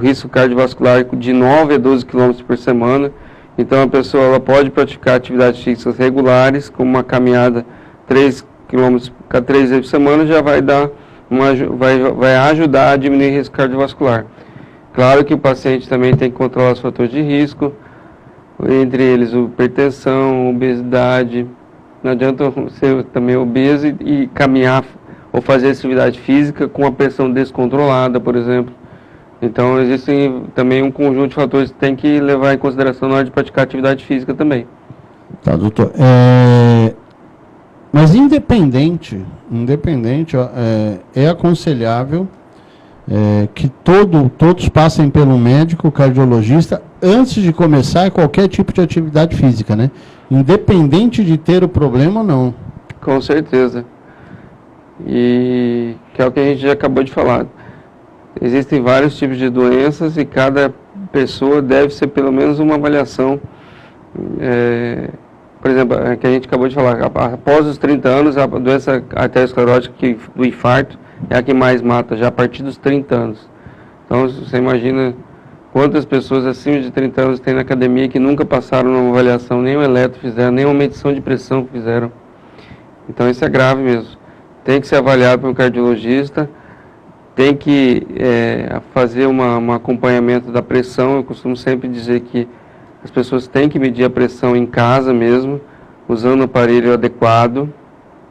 risco cardiovascular de 9 a 12 km por semana. Então a pessoa ela pode praticar atividades físicas regulares, como uma caminhada 3 km cada 3 vezes por semana, já vai vai ajudar a diminuir o risco cardiovascular. Claro que o paciente também tem que controlar os fatores de risco, entre eles hipertensão, obesidade. Não adianta ser também obeso e caminhar ou fazer atividade física com a pressão descontrolada, por exemplo. Então, existem também um conjunto de fatores que tem que levar em consideração na hora de praticar atividade física também. Tá, doutor. Mas independente, é aconselhável que todos passem pelo médico cardiologista antes de começar qualquer tipo de atividade física, né? Independente de ter o problema ou não. Com certeza. E que é o que a gente já acabou de falar. Existem vários tipos de doenças e cada pessoa deve ser pelo menos uma avaliação. Por exemplo, que a gente acabou de falar, após os 30 anos, a doença arteriosclerótica do infarto é a que mais mata, já a partir dos 30 anos. Então, você imagina quantas pessoas acima de 30 anos tem na academia que nunca passaram numa avaliação, nem um eletro fizeram, nem uma medição de pressão fizeram. Então, isso é grave mesmo. Tem que ser avaliado por um cardiologista, tem que fazer um acompanhamento da pressão. Eu costumo sempre dizer que as pessoas têm que medir a pressão em casa mesmo, usando o aparelho adequado.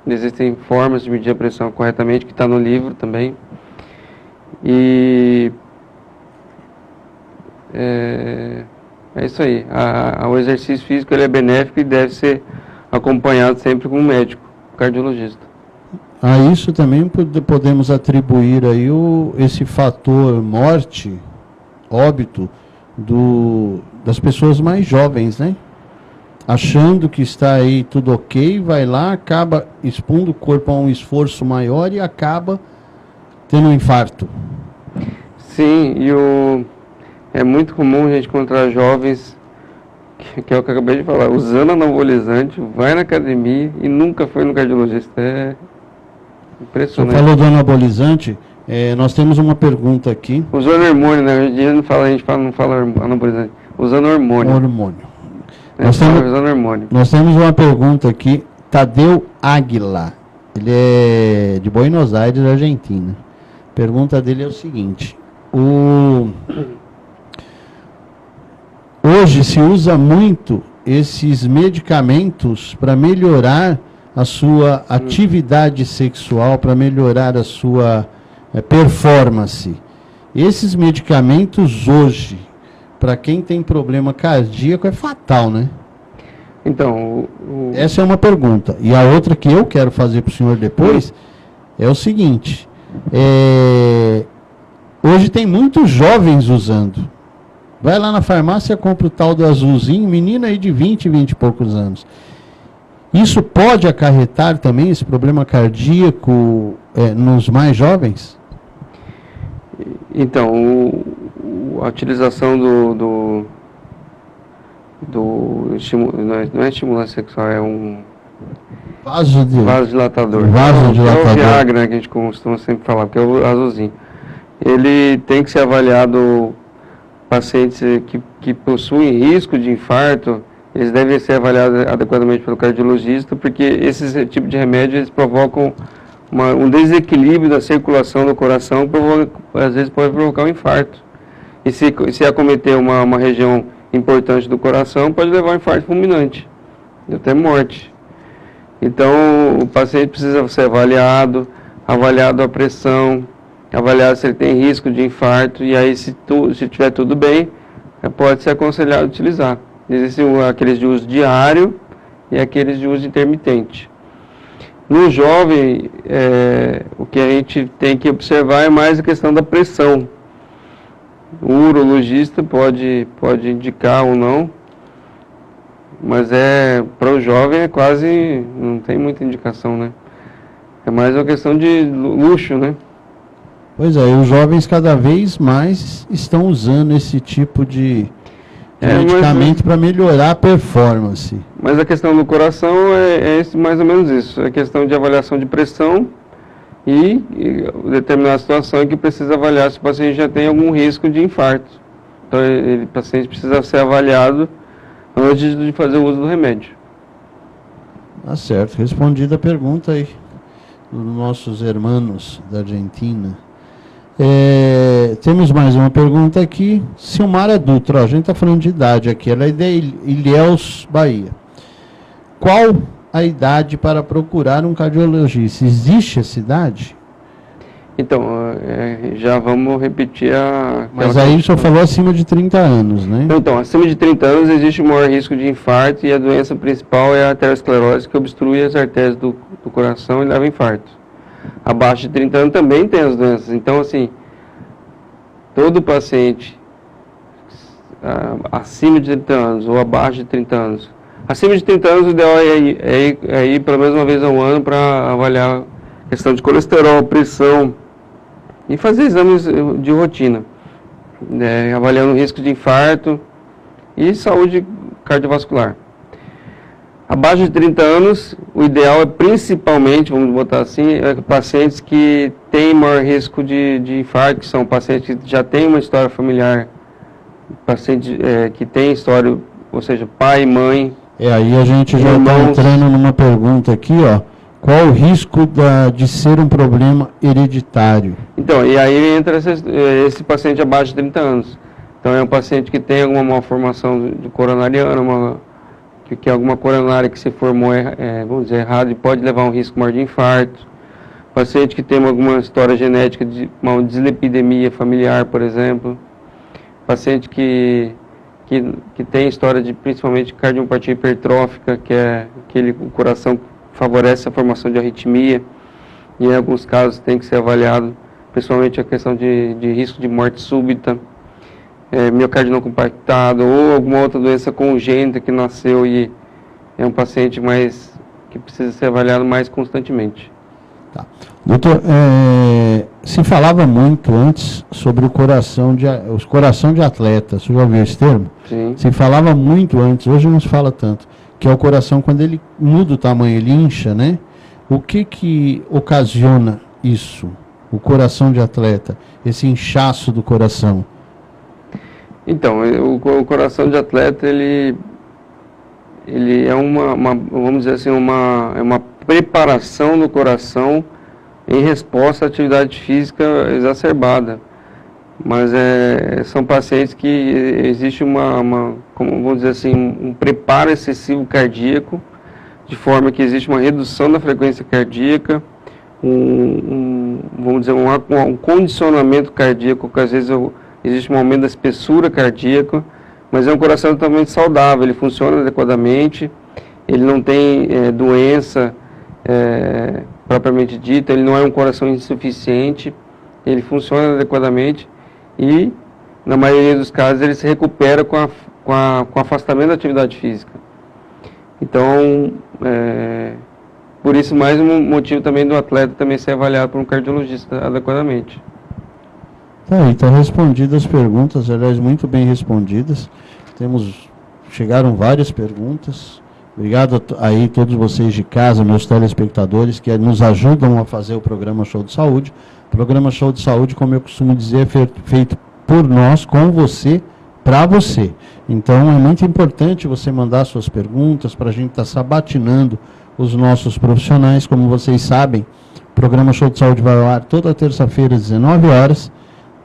Existem formas de medir a pressão corretamente, que está no livro também. E é isso aí. O exercício físico ele é benéfico e deve ser acompanhado sempre com um médico, cardiologista. A isso também podemos atribuir aí esse fator morte, óbito, das pessoas mais jovens, né? Achando que está aí tudo ok, vai lá, acaba expondo o corpo a um esforço maior e acaba tendo um infarto. Sim, é muito comum a gente encontrar jovens, que é o que eu acabei de falar, usando anabolizante, vai na academia e nunca foi no cardiologista. É impressionante. Você falou do anabolizante, nós temos uma pergunta aqui. Usando hormônio, né? A gente não fala anabolizante, usando hormônio. Hormônio. Nós temos uma pergunta aqui, Tadeu Águila, ele é de Buenos Aires, Argentina. A pergunta dele é o seguinte: hoje se usa muito esses medicamentos para melhorar a sua atividade sexual, para melhorar a sua performance. Esses medicamentos hoje, para quem tem problema cardíaco, é fatal, né? Então, essa é uma pergunta. E a outra que eu quero fazer para o senhor depois é o seguinte: hoje tem muitos jovens usando. Vai lá na farmácia, compra o tal do azulzinho, menina aí de 20 e poucos anos. Isso pode acarretar também esse problema cardíaco nos mais jovens? Então, a utilização do não é estimulante sexual, é um vasodilatador. É o Viagra, né, que a gente costuma sempre falar, porque é o azulzinho. Ele tem que ser avaliado, pacientes que possuem risco de infarto, eles devem ser avaliados adequadamente pelo cardiologista, porque esses tipos de remédios eles provocam um desequilíbrio da circulação do coração, às vezes pode provocar um infarto. E se acometer uma região importante do coração, pode levar a um infarto fulminante, até morte. Então, o paciente precisa ser avaliado a pressão, avaliado se ele tem risco de infarto, e aí se tiver tudo bem, pode ser aconselhado utilizar. Existem aqueles de uso diário e aqueles de uso intermitente. No jovem, o que a gente tem que observar é mais a questão da pressão. O urologista pode indicar ou não, mas para o jovem quase não tem muita indicação, né? É mais uma questão de luxo, né? Pois é, e os jovens cada vez mais estão usando esse tipo de medicamento para melhorar a performance. Mas a questão do coração é mais ou menos isso. É questão de avaliação de pressão e determinada situação em que precisa avaliar se o paciente já tem algum risco de infarto. Então, o paciente precisa ser avaliado antes de fazer o uso do remédio. Tá certo. Respondida a pergunta aí dos nossos irmãos da Argentina. Temos mais uma pergunta aqui. Silmara Dutra, a gente está falando de idade aqui, ela é de Ilhéus, Bahia. Qual a idade para procurar um cardiologista? Existe essa idade? Então, já vamos repetir Mas aí o senhor falou acima de 30 anos, né? Então, acima de 30 anos existe o maior risco de infarto e a doença principal é a arteriosclerose, que obstrui as artérias do coração e leva a infarto. Abaixo de 30 anos também tem as doenças. Então, assim, todo paciente acima de 30 anos ou abaixo de 30 anos. Acima de 30 anos, o ideal é ir pelo menos uma vez ao ano para avaliar a questão de colesterol, pressão e fazer exames de rotina, avaliando o risco de infarto e saúde cardiovascular. Abaixo de 30 anos, o ideal é principalmente, vamos botar assim, pacientes que têm maior risco de infarto, que são pacientes que já têm uma história familiar, pacientes que têm história, ou seja, pai e mãe. Aí a gente já está entrando numa pergunta aqui, ó. Qual o risco de ser um problema hereditário? Então, e aí entra esse paciente abaixo de 30 anos. Então, é um paciente que tem alguma malformação coronariana, que é alguma coronária que se formou, vamos dizer, errado e pode levar a um risco maior de infarto. Paciente que tem alguma história genética de uma dislipidemia familiar, por exemplo. Paciente que tem história de, principalmente, cardiopatia hipertrófica, que é o coração favorece a formação de arritmia, e em alguns casos tem que ser avaliado, principalmente a questão de risco de morte súbita, miocárdio não compactado, ou alguma outra doença congênita que nasceu e é um paciente que precisa ser avaliado mais constantemente. Tá. Doutor, se falava muito antes sobre o coração de atleta, você já ouviu esse termo? Sim. Se falava muito antes, hoje não se fala tanto, que é o coração quando ele muda o tamanho, ele incha, né? O que ocasiona isso? O coração de atleta, esse inchaço do coração? Então, o coração de atleta, ele é vamos dizer assim, uma preparação do coração em resposta à atividade física exacerbada. Mas são pacientes que existe como vamos dizer assim, um preparo excessivo cardíaco, de forma que existe uma redução da frequência cardíaca, vamos dizer, um condicionamento cardíaco, que às vezes existe um aumento da espessura cardíaca, mas é um coração totalmente saudável, ele funciona adequadamente, ele não tem doença propriamente dita, ele não é um coração insuficiente, ele funciona adequadamente e, na maioria dos casos, ele se recupera com o afastamento da atividade física. Então, por isso, mais um motivo também do atleta também ser avaliado por um cardiologista adequadamente. Está respondidas as perguntas, aliás, muito bem respondidas. Chegaram várias perguntas. Obrigado aí todos vocês de casa, meus telespectadores, que nos ajudam a fazer o programa Show de Saúde. O programa Show de Saúde, como eu costumo dizer, é feito por nós, com você, para você. Então, é muito importante você mandar suas perguntas para a gente estar sabatinando os nossos profissionais. Como vocês sabem, o programa Show de Saúde vai ao ar toda terça-feira às 19 horas,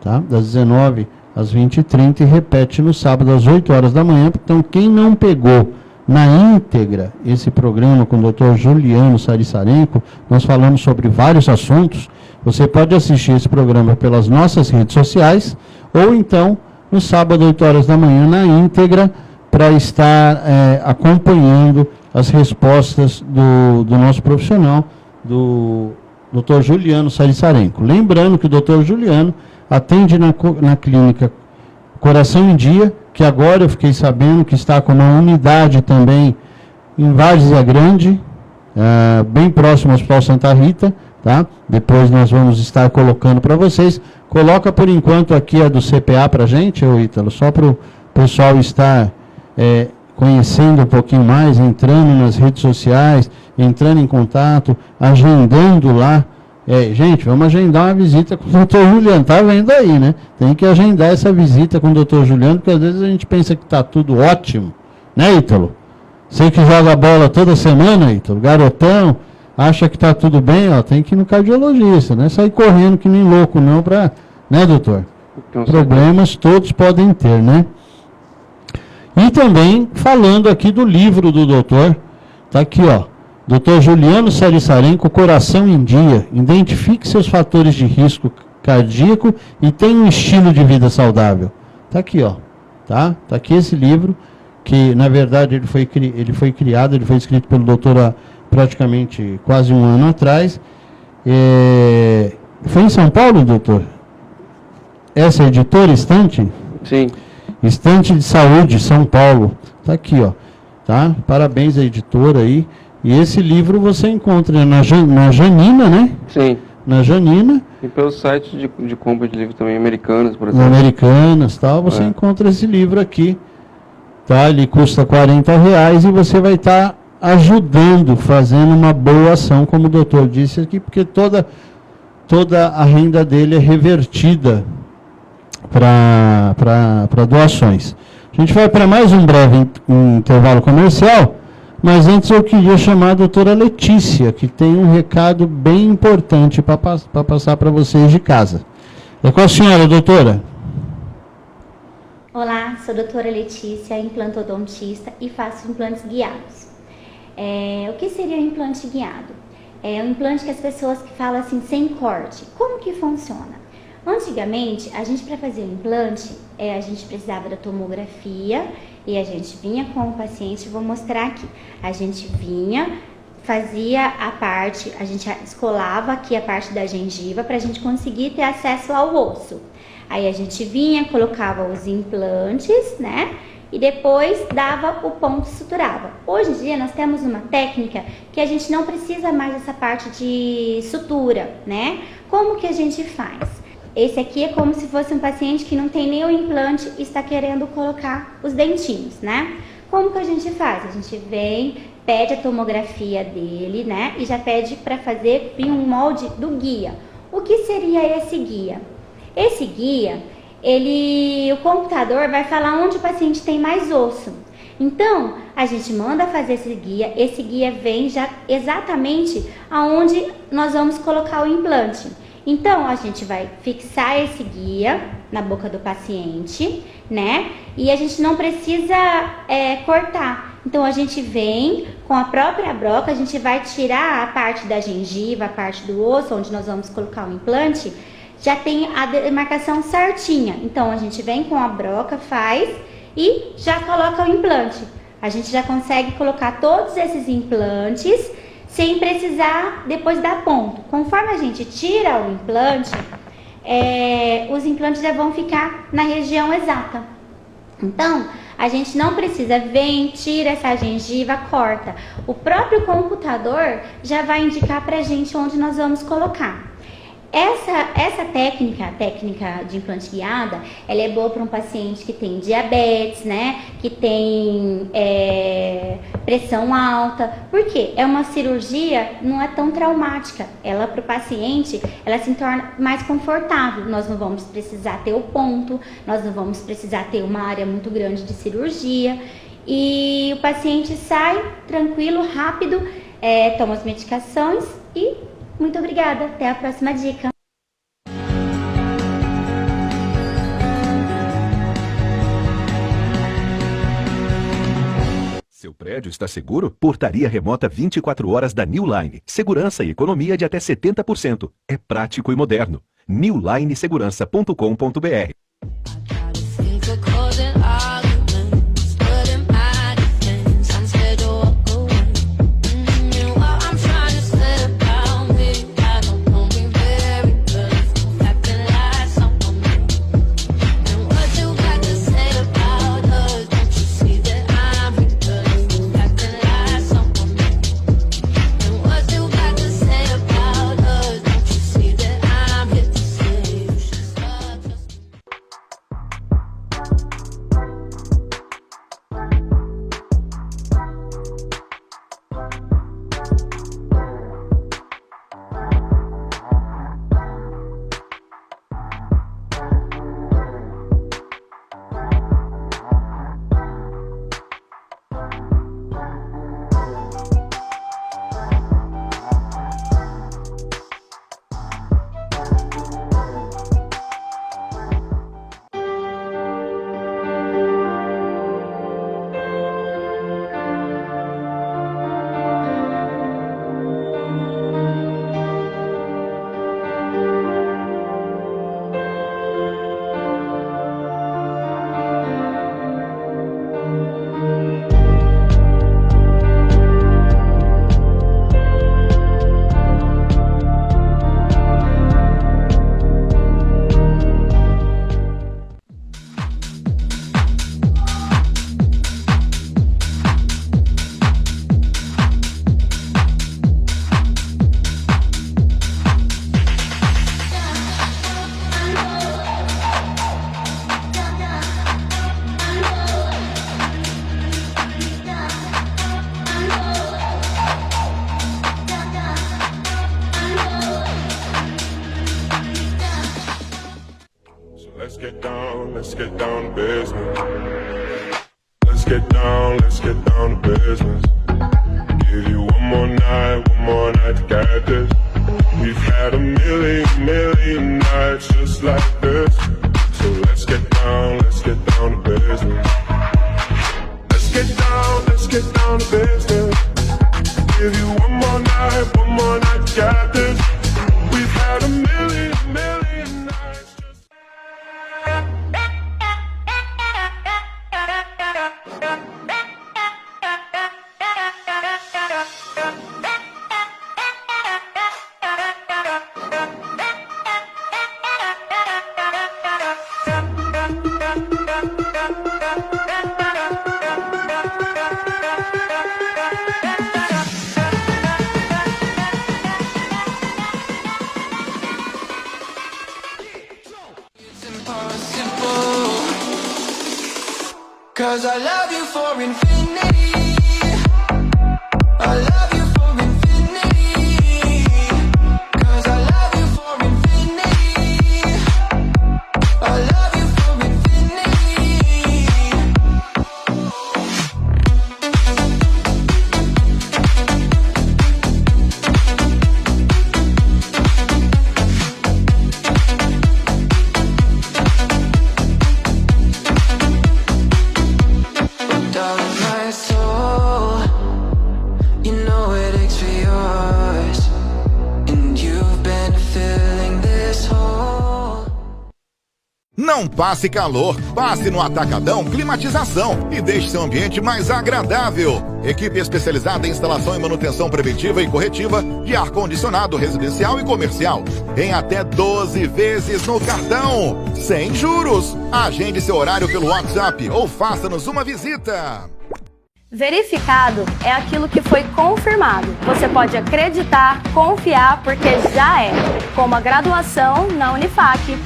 tá? Das 19 às 20h30 e repete no sábado às 8 horas da manhã. Então, quem não pegou na íntegra esse programa com o Dr. Juliano Sarissarenko, nós falamos sobre vários assuntos. Você pode assistir esse programa pelas nossas redes sociais ou então no sábado, 8 horas da manhã, na íntegra, para estar acompanhando as respostas do nosso profissional, do Dr. Juliano Sarissarenko. Lembrando que o Dr. Juliano atende na clínica Coração em Dia, que agora eu fiquei sabendo que está com uma unidade também em Várzea Grande, bem próximo ao Hospital Santa Rita, tá? Depois nós vamos estar colocando para vocês. Coloca por enquanto aqui a do CPA para a gente, Ítalo, só para o pessoal estar conhecendo um pouquinho mais, entrando nas redes sociais, entrando em contato, agendando lá. Gente, vamos agendar uma visita com o Dr. Juliano, tá vendo aí, né? Tem que agendar essa visita com o Dr. Juliano, porque às vezes a gente pensa que está tudo ótimo, né, Ítalo? Você que joga bola toda semana, Ítalo, garotão, acha que está tudo bem, tem que ir no cardiologista, né? Sair correndo que nem louco, não, né, doutor? Problemas todos podem ter, né? E também, falando aqui do livro do doutor, tá aqui, ó. Dr. Juliano Sarissarenko, Coração em Dia. Identifique seus fatores de risco cardíaco e tenha um estilo de vida saudável. Está aqui, ó. Tá aqui esse livro, que na verdade ele foi escrito pelo doutor há praticamente quase um ano atrás. Foi em São Paulo, doutor? essa editora Estante? Sim. Estante de Saúde, São Paulo. Tá aqui, ó. Tá? Parabéns à editora aí. E esse livro você encontra na Janina, né? Sim. Na Janina. E pelos sites de compra de livro também, Americanas, por exemplo. Americanas, tal, você encontra esse livro aqui. Tá? Ele custa R$40 e você vai estar ajudando, fazendo uma boa ação, como o doutor disse aqui, porque toda a renda dele é revertida para doações. A gente vai para mais um breve intervalo comercial, mas antes eu queria chamar a doutora Letícia, que tem um recado bem importante para passar para vocês de casa. É com a senhora, doutora. Olá, sou a doutora Letícia, implantodontista e faço implantes guiados. O que seria um implante guiado? É um implante que as pessoas que falam assim, sem corte. Como que funciona? Antigamente, a gente para fazer um implante, a gente precisava da tomografia e a gente vinha com o paciente, vou mostrar aqui. A gente vinha, fazia a parte, a gente descolava aqui a parte da gengiva para a gente conseguir ter acesso ao osso. Aí a gente vinha, colocava os implantes, né? E depois dava o ponto e suturava. Hoje em dia nós temos uma técnica que a gente não precisa mais dessa parte de sutura, né? Como que a gente faz? Esse aqui é como se fosse um paciente que não tem nem o implante e está querendo colocar os dentinhos, né? Como que a gente faz? A gente vem, pede a tomografia dele, né? E já pede para fazer um molde do guia. O que seria esse guia? Esse guia, o computador vai falar onde o paciente tem mais osso. Então, a gente manda fazer esse guia vem já exatamente aonde nós vamos colocar o implante. Então, a gente vai fixar esse guia na boca do paciente, né? E a gente não precisa cortar. Então, a gente vem com a própria broca, a gente vai tirar a parte da gengiva, a parte do osso, onde nós vamos colocar o implante, já tem a demarcação certinha. Então, a gente vem com a broca, faz e já coloca o implante. A gente já consegue colocar todos esses implantes sem precisar depois dar ponto. Conforme a gente tira o implante, os implantes já vão ficar na região exata. Então, a gente não precisa, tira essa gengiva, corta. O próprio computador já vai indicar pra gente onde nós vamos colocar. Essa técnica, a técnica de implante guiada, ela é boa para um paciente que tem diabetes, né? Que tem pressão alta. Por quê? É uma cirurgia, não é tão traumática. Ela, para o paciente, ela se torna mais confortável. Nós não vamos precisar ter o ponto, nós não vamos precisar ter uma área muito grande de cirurgia. E o paciente sai tranquilo, rápido, toma as medicações e... Muito obrigada, até a próxima dica. Seu prédio está seguro? Portaria remota 24 horas da New Line. Segurança e economia de até 70%. É prático e moderno. newlinesegurança.com.br get down to business. Let's get down to business. Give you one more night to get this. We've had a million nights just like this. So let's get down to business. Let's get down to business. Give you one more night to get this. We've had a million nights just Cause I love you for infinity. I love you for infinity. Cause I love you for infinity. I love you for infinity. Darling, my soul, you know it aches for yours, and you've been filling this hole. Não passe calor, passe no Atacadão Climatização e deixe seu ambiente mais agradável. Equipe especializada em instalação e manutenção preventiva e corretiva de ar-condicionado residencial e comercial. Em até 12 vezes no cartão, sem juros. Agende seu horário pelo WhatsApp ou faça-nos uma visita. Verificado é aquilo que foi confirmado. Você pode acreditar, confiar, porque já é. Como a graduação na Unifac.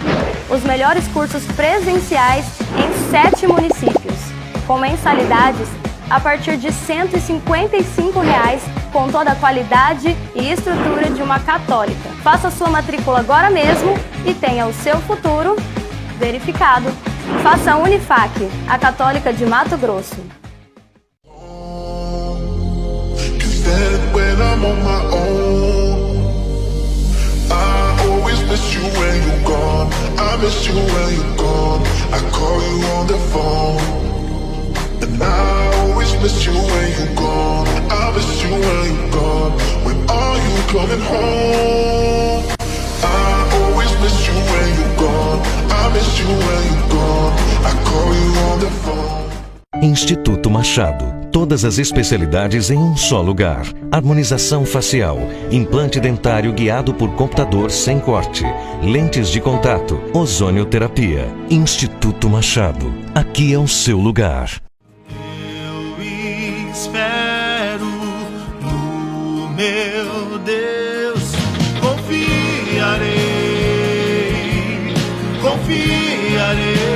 Os melhores cursos presenciais em 7 municípios. Com mensalidades a partir de R$ 155, com toda a qualidade e estrutura de uma católica. Faça sua matrícula agora mesmo e tenha o seu futuro verificado. Faça a Unifac, a Católica de Mato Grosso. when I'm on my own. I always miss you when you're gone. I miss you when you're gone. I call you on the phone. And I always miss you when you're gone. I miss you when you're gone. When are you coming home? I always miss you when you're gone. I miss you when you're gone. I call you on the phone. Instituto Machado. Todas as especialidades em um só lugar. Harmonização facial, implante dentário guiado por computador sem corte, lentes de contato, ozonioterapia. Instituto Machado. Aqui é o seu lugar. Eu espero no meu Deus, confiarei, confiarei.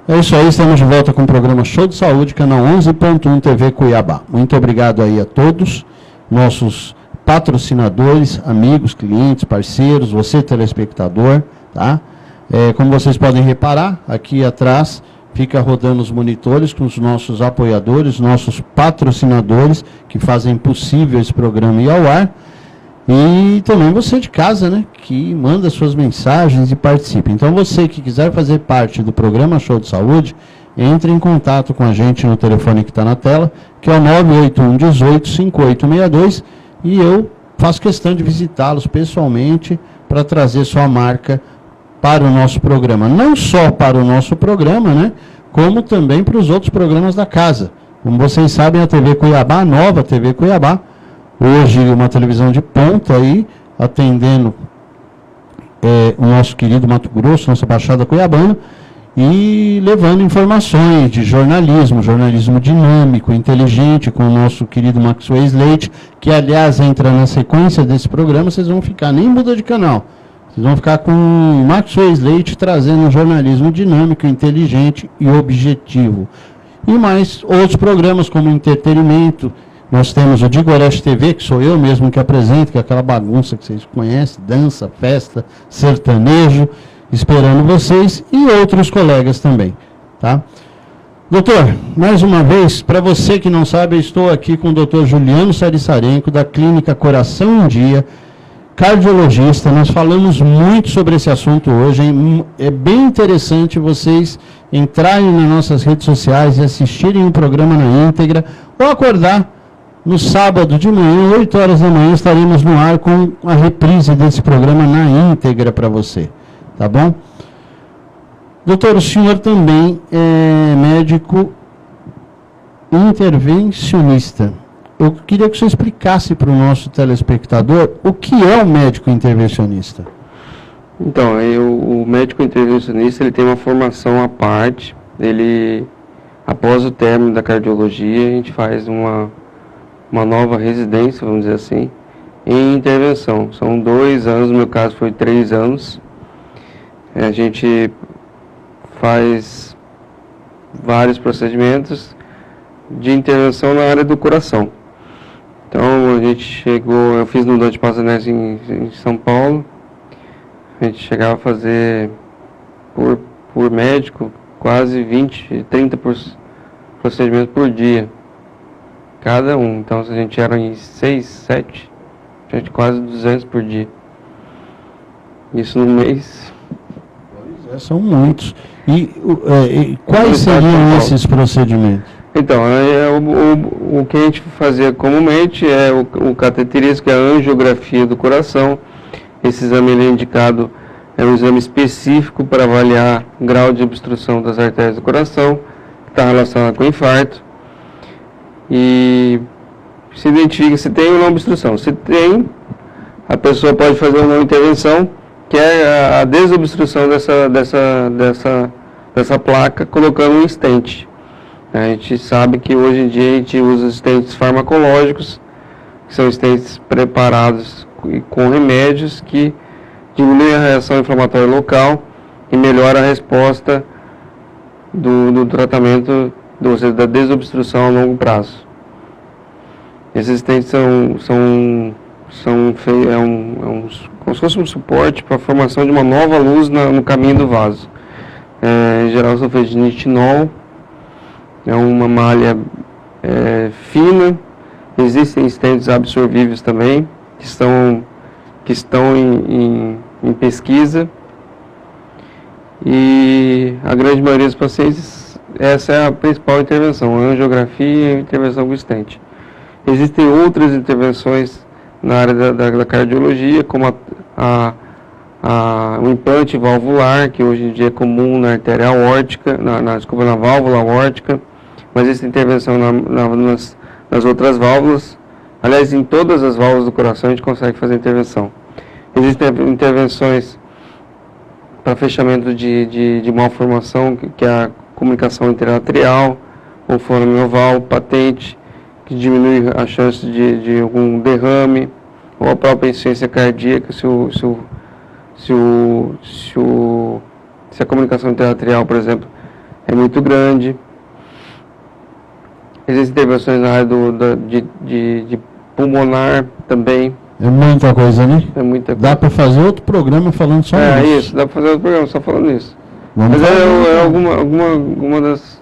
É isso aí, estamos de volta com o programa Show de Saúde, canal 11.1 TV Cuiabá. Muito obrigado aí a todos, nossos patrocinadores, amigos, clientes, parceiros, você telespectador, tá? Como vocês podem reparar, aqui atrás fica rodando os monitores com os nossos apoiadores, nossos patrocinadores que fazem possível esse programa ir ao ar. E também você de casa, né, que manda suas mensagens e participa. Então você que quiser fazer parte do programa Show de Saúde, entre em contato com a gente no telefone que está na tela, que é o 981 18 5862, e eu faço questão de visitá-los pessoalmente para trazer sua marca para o nosso programa. Não só para o nosso programa, né, como também para os outros programas da casa. Como vocês sabem, a TV Cuiabá, a nova TV Cuiabá, hoje uma televisão de ponta aí, atendendo o nosso querido Mato Grosso, nossa Baixada Cuiabana, e levando informações de jornalismo, jornalismo dinâmico, inteligente, com o nosso querido Maxwell Slate, que aliás entra na sequência desse programa, vocês vão ficar, nem muda de canal, vocês vão ficar com o Maxwell Slate trazendo um jornalismo dinâmico, inteligente e objetivo. e mais outros programas como entretenimento. Nós temos o Digoreste TV, que sou eu mesmo que apresento, que é aquela bagunça que vocês conhecem, dança, festa, sertanejo, esperando vocês e outros colegas também, tá? Doutor, mais uma vez, para você que não sabe, eu estou aqui com o doutor Juliano Sarissarenko, da Clínica Coração em Dia, cardiologista. Nós falamos muito sobre esse assunto hoje, hein? É bem interessante vocês entrarem nas nossas redes sociais e assistirem o programa na íntegra, ou acordar no sábado de manhã, 8 horas da manhã, estaremos no ar com a reprise desse programa na íntegra para você, tá bom? Doutor, o senhor também é médico intervencionista. Eu queria que você explicasse para o nosso telespectador o que é o médico intervencionista. Então, o médico intervencionista ele tem uma formação à parte. Ele, após o término da cardiologia, a gente faz uma nova residência, vamos dizer assim, em intervenção. São 2 anos, no meu caso foi 3 anos. A gente faz vários procedimentos de intervenção na área do coração. Então, a gente chegou, eu fiz no Dante Passanese em São Paulo. A gente chegava a fazer, por médico, quase 20, 30 procedimentos por dia, cada um. Então, se a gente era em 6, 7, a gente quase 200 por dia. Isso no mês. Pois é, são muitos. E quais seriam esses procedimentos? Então, o que a gente fazia comumente é o cateterismo, que é a angiografia do coração. Esse exame ele é indicado, é um exame específico para avaliar o grau de obstrução das artérias do coração, que está relacionado com infarto. E se identifica se tem ou não obstrução. Se tem, a pessoa pode fazer uma intervenção, que é a desobstrução dessa placa, colocando um stent. A gente sabe que hoje em dia a gente usa stents farmacológicos, que são stents preparados com remédios que diminuem a reação inflamatória local e melhora a resposta do tratamento, ou seja, da desobstrução a longo prazo. Esses stents como se fosse um suporte para a formação de uma nova luz no caminho do vaso. Em geral, são feitos de nitinol. É uma malha fina. Existem stents absorvíveis também, que estão em pesquisa. E a grande maioria dos pacientes, essa é a principal intervenção, a angiografia e a intervenção com stent. Existem outras intervenções na área da cardiologia, como o implante valvular, que hoje em dia é comum na artéria aórtica, na válvula aórtica, mas existe intervenção nas outras válvulas. Aliás, em todas as válvulas do coração a gente consegue fazer intervenção. Existem intervenções para fechamento de malformação, que é a comunicação interatrial, ou fonomioval patente, que diminui a chance de algum derrame, ou a própria insuficiência cardíaca, se a comunicação interatrial, por exemplo, é muito grande. Existem intervenções na área de pulmonar também. É muita coisa, né? É muita coisa. Dá para fazer outro programa falando só isso. Isso, dá para fazer outro programa só falando isso. Vamos Mas fazer, alguma das...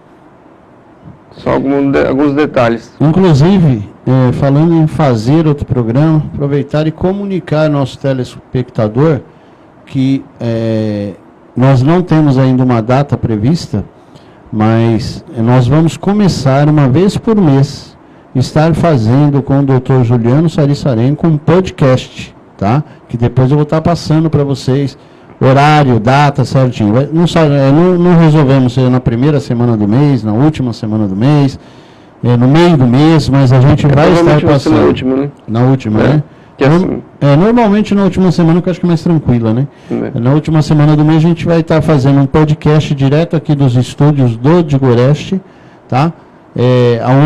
Só alguns detalhes. Inclusive, falando em fazer outro programa, aproveitar e comunicar ao nosso telespectador que nós não temos ainda uma data prevista, mas nós vamos começar uma vez por mês, estar fazendo com o Dr. Juliano Sarissarenko um podcast, tá? Que depois eu vou estar passando para vocês, horário, data certinho. Não resolvemos ser na primeira semana do mês, na última semana do mês, no meio do mês, mas a gente vai estar passando. Na última, né? Na última, né? Normalmente na última semana, que eu acho que é mais tranquila, né? Na última semana do mês a gente vai estar fazendo um podcast direto aqui dos estúdios do Digoreste, tá?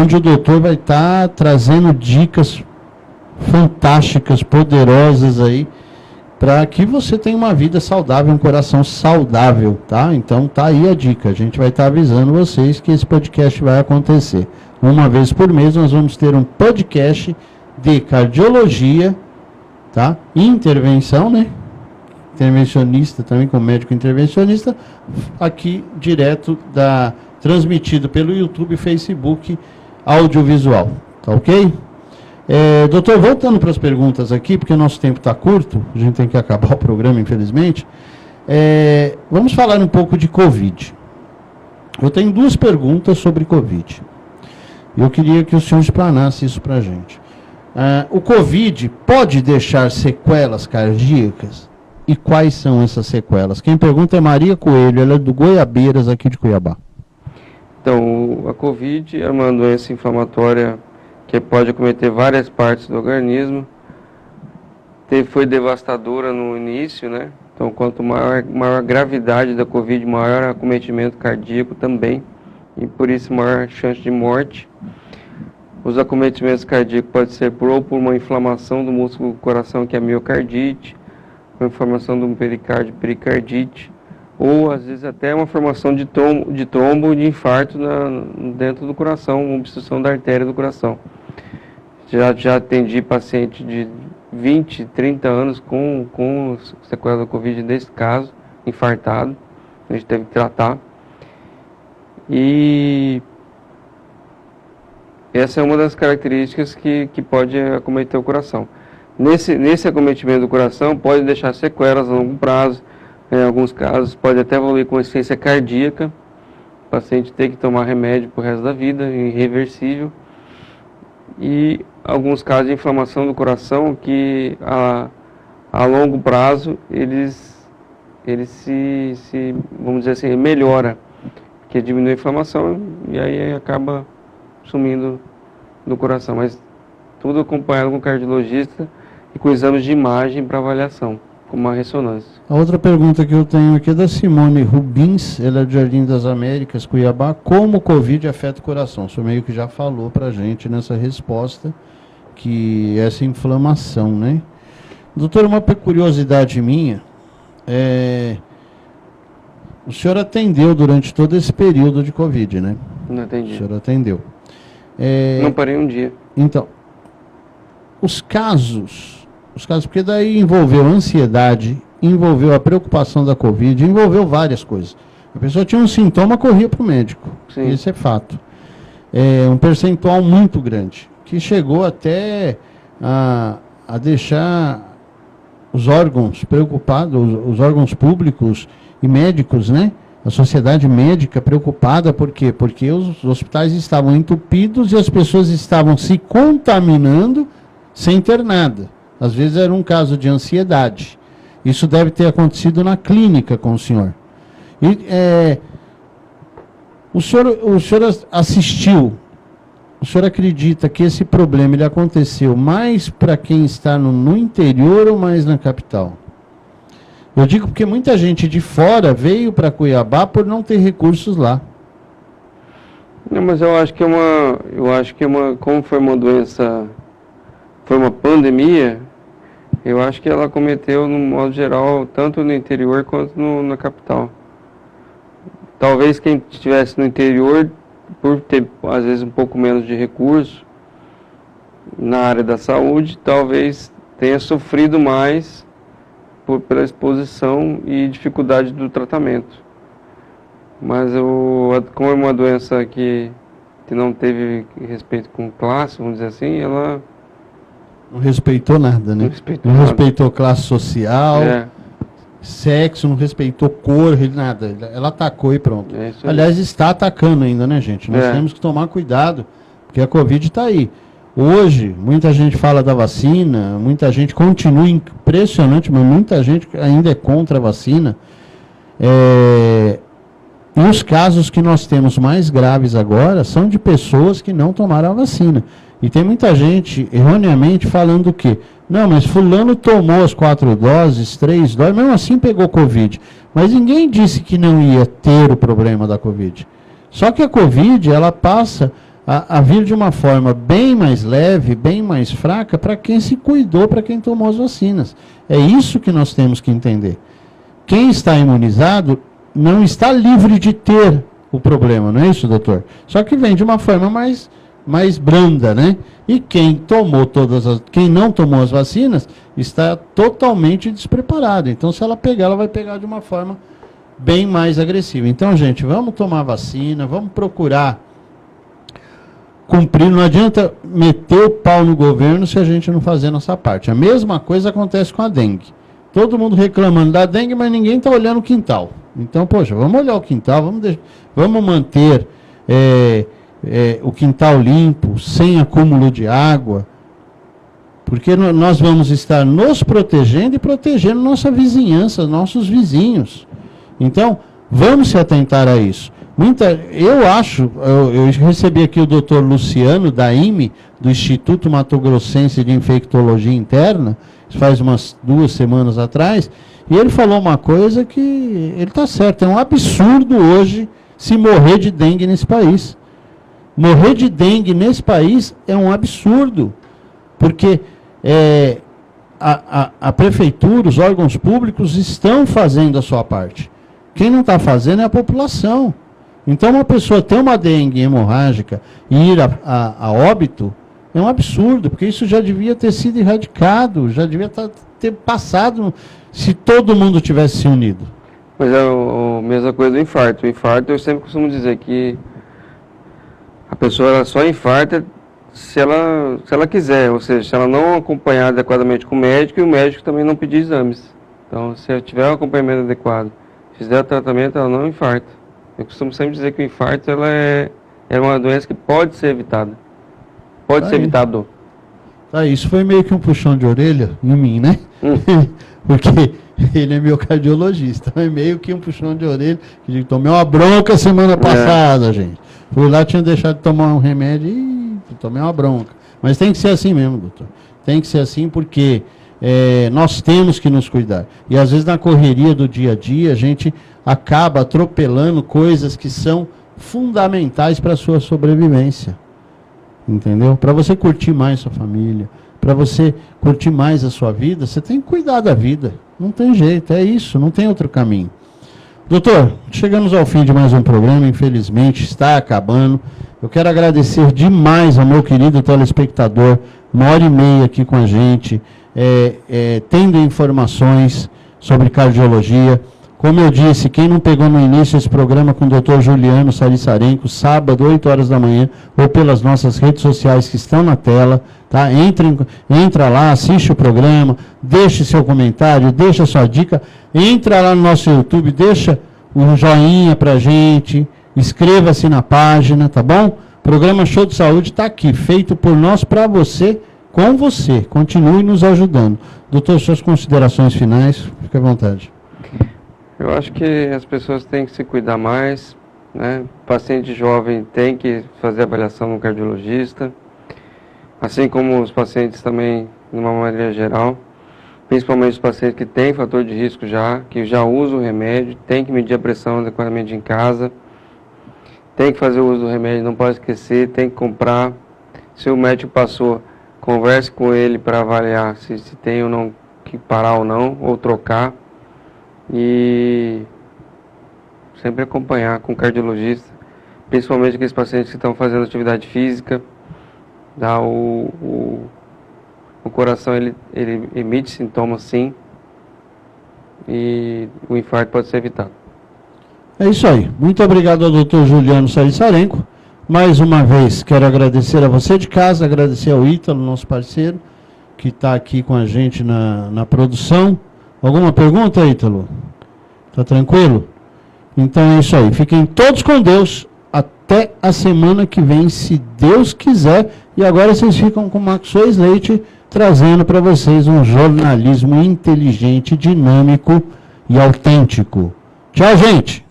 Onde o doutor vai estar trazendo dicas fantásticas, poderosas aí, para que você tenha uma vida saudável, um coração saudável, tá? Então tá aí a dica, a gente vai estar avisando vocês que esse podcast vai acontecer. Uma vez por mês nós vamos ter um podcast de cardiologia, tá? Intervenção, né? Intervencionista também, como médico intervencionista, aqui direto transmitido pelo YouTube e Facebook audiovisual, tá ok? Doutor, voltando para as perguntas aqui, porque o nosso tempo está curto, a gente tem que acabar o programa, infelizmente. Vamos falar um pouco de Covid. Eu tenho 2 perguntas sobre Covid. Eu queria que o senhor explanasse isso para a gente. O Covid pode deixar sequelas cardíacas? E quais são essas sequelas? Quem pergunta é Maria Coelho, ela é do Goiabeiras, aqui de Cuiabá. Então, a Covid é uma doença inflamatória que pode acometer várias partes do organismo. Foi devastadora no início, né? Então, quanto maior a gravidade da Covid, maior o acometimento cardíaco também, e por isso maior chance de morte. Os acometimentos cardíacos podem ser por uma inflamação do músculo do coração, que é a miocardite, uma inflamação do pericárdio, pericardite, ou às vezes até uma formação de trombo, de infarto dentro do coração, uma obstrução da artéria do coração. Já atendi paciente de 20, 30 anos com sequela da Covid desse caso, infartado, a gente teve que tratar. E essa é uma das características que pode acometer o coração. Nesse acometimento do coração pode deixar sequelas a longo prazo, em alguns casos pode até evoluir com insuficiência cardíaca, o paciente tem que tomar remédio pro resto da vida, irreversível, e alguns casos de inflamação do coração que a longo prazo eles se vamos dizer assim, melhora, porque diminui a inflamação e aí acaba sumindo do coração, mas tudo acompanhado com o cardiologista e com exames de imagem para avaliação, como uma ressonância. A outra pergunta que eu tenho aqui é da Simone Rubins, ela é do Jardim das Américas, Cuiabá. Como o Covid afeta o coração? O senhor meio que já falou para a gente nessa resposta, que essa inflamação, né? Doutor, uma curiosidade minha, o senhor atendeu durante todo esse período de Covid, né? Não atendi. O senhor atendeu. Não parei um dia. Então, os casos, porque daí envolveu ansiedade, envolveu a preocupação da Covid, envolveu várias coisas. A pessoa tinha um sintoma, corria para o médico. Sim. Isso é fato. Um percentual muito grande, que chegou até a deixar os órgãos preocupados, os órgãos públicos e médicos, né? A sociedade médica preocupada, por quê? Porque os hospitais estavam entupidos e as pessoas estavam se contaminando sem ter nada. Às vezes era um caso de ansiedade. Isso deve ter acontecido na clínica com o senhor. E, o senhor assistiu, o senhor acredita que esse problema ele aconteceu mais para quem está no interior ou mais na capital? Eu digo porque muita gente de fora veio para Cuiabá por não ter recursos lá. Não, mas eu acho que como foi uma doença, foi uma pandemia, eu acho que ela cometeu, no modo geral, tanto no interior quanto na capital. Talvez quem estivesse no interior, por ter, às vezes, um pouco menos de recurso na área da saúde, talvez tenha sofrido mais pela exposição e dificuldade do tratamento. Mas como é uma doença que não teve respeito com classe, vamos dizer assim, ela... Não respeitou nada, né? Não respeitou classe social, sexo, não respeitou cor, nada. Ela atacou e pronto. Aliás, está atacando ainda, né, gente? Nós temos que tomar cuidado, porque a Covid está aí. Hoje, muita gente fala da vacina, muita gente continua impressionante, mas muita gente ainda é contra a vacina. E os casos que nós temos mais graves agora são de pessoas que não tomaram a vacina. E tem muita gente, erroneamente, falando o quê? Não, mas fulano tomou as 4 doses, 3 doses, mesmo assim pegou Covid. Mas ninguém disse que não ia ter o problema da Covid. Só que a Covid, ela passa a vir de uma forma bem mais leve, bem mais fraca, para quem se cuidou, para quem tomou as vacinas. É isso que nós temos que entender. Quem está imunizado não está livre de ter o problema, não é isso, doutor? Só que vem de uma forma mais branda, né? E quem não tomou as vacinas está totalmente despreparado. Então, se ela pegar, ela vai pegar de uma forma bem mais agressiva. Então, gente, vamos tomar vacina, vamos procurar cumprir. Não adianta meter o pau no governo se a gente não fazer a nossa parte. A mesma coisa acontece com a dengue. Todo mundo reclamando da dengue, mas ninguém está olhando o quintal. Então, poxa, vamos olhar o quintal, vamos manter o quintal limpo, sem acúmulo de água, porque nós vamos estar nos protegendo e protegendo nossa vizinhança, nossos vizinhos. Então, vamos se atentar a isso. Eu recebi aqui o doutor Luciano, da IME, do Instituto Mato Grossense de Infectologia Interna, faz umas 2 semanas atrás, e ele falou uma coisa que ele está certo, é um absurdo hoje se morrer de dengue nesse país. Morrer de dengue nesse país é um absurdo, porque a prefeitura, os órgãos públicos estão fazendo a sua parte. Quem não está fazendo é a população. Então, uma pessoa ter uma dengue hemorrágica e ir a óbito é um absurdo, porque isso já devia ter sido erradicado, já devia ter passado se todo mundo tivesse se unido. Mas é a mesma coisa do infarto. O infarto, eu sempre costumo dizer que a pessoa só infarta se ela quiser, ou seja, se ela não acompanhar adequadamente com o médico e o médico também não pedir exames. Então, se ela tiver um acompanhamento adequado, fizer o tratamento, ela não infarta. Eu costumo sempre dizer que o infarto é uma doença que pode ser evitada. Pode ser evitado. Tá, isso foi meio que um puxão de orelha em mim, né? Porque ele é meu cardiologista. É meio que um puxão de orelha. Que tomei uma bronca semana passada, gente. Fui lá, tinha deixado de tomar um remédio e tomei uma bronca. Mas tem que ser assim mesmo, doutor. Tem que ser assim porque nós temos que nos cuidar. E às vezes na correria do dia a dia, a gente acaba atropelando coisas que são fundamentais para a sua sobrevivência. Entendeu? Para você curtir mais sua família, para você curtir mais a sua vida, você tem que cuidar da vida. Não tem jeito, é isso, não tem outro caminho. Doutor, chegamos ao fim de mais um programa, infelizmente está acabando. Eu quero agradecer demais ao meu querido telespectador, 1h30 aqui com a gente, tendo informações sobre cardiologia. Como eu disse, quem não pegou no início esse programa com o Dr. Juliano Sarissarenko, sábado, 8 horas da manhã, ou pelas nossas redes sociais que estão na tela, tá? Entra lá, assiste o programa, deixe seu comentário, deixa sua dica, entra lá no nosso YouTube, deixa um joinha pra gente, inscreva-se na página, tá bom? Programa Show de Saúde está aqui, feito por nós, para você, com você. Continue nos ajudando. Doutor, suas considerações finais, fique à vontade. Eu acho que as pessoas têm que se cuidar mais, né? O paciente jovem tem que fazer avaliação no cardiologista, assim como os pacientes também, de uma maneira geral, principalmente os pacientes que têm fator de risco que já usam o remédio, tem que medir a pressão adequadamente em casa, tem que fazer o uso do remédio, não pode esquecer, tem que comprar. Se o médico passou, converse com ele para avaliar se tem ou não que parar ou não, ou trocar. E sempre acompanhar com o cardiologista, principalmente aqueles pacientes que estão fazendo atividade física. O coração ele emite sintomas, sim, e o infarto pode ser evitado. É isso aí. Muito obrigado ao Dr. Juliano Sarissarenko. Mais uma vez, quero agradecer a você de casa, agradecer ao Ítalo, nosso parceiro, que está aqui com a gente na produção. Alguma pergunta, Ítalo? Tá tranquilo? Então é isso aí. Fiquem todos com Deus. Até a semana que vem, se Deus quiser. E agora vocês ficam com o Maxwell Leite, trazendo para vocês um jornalismo inteligente, dinâmico e autêntico. Tchau, gente!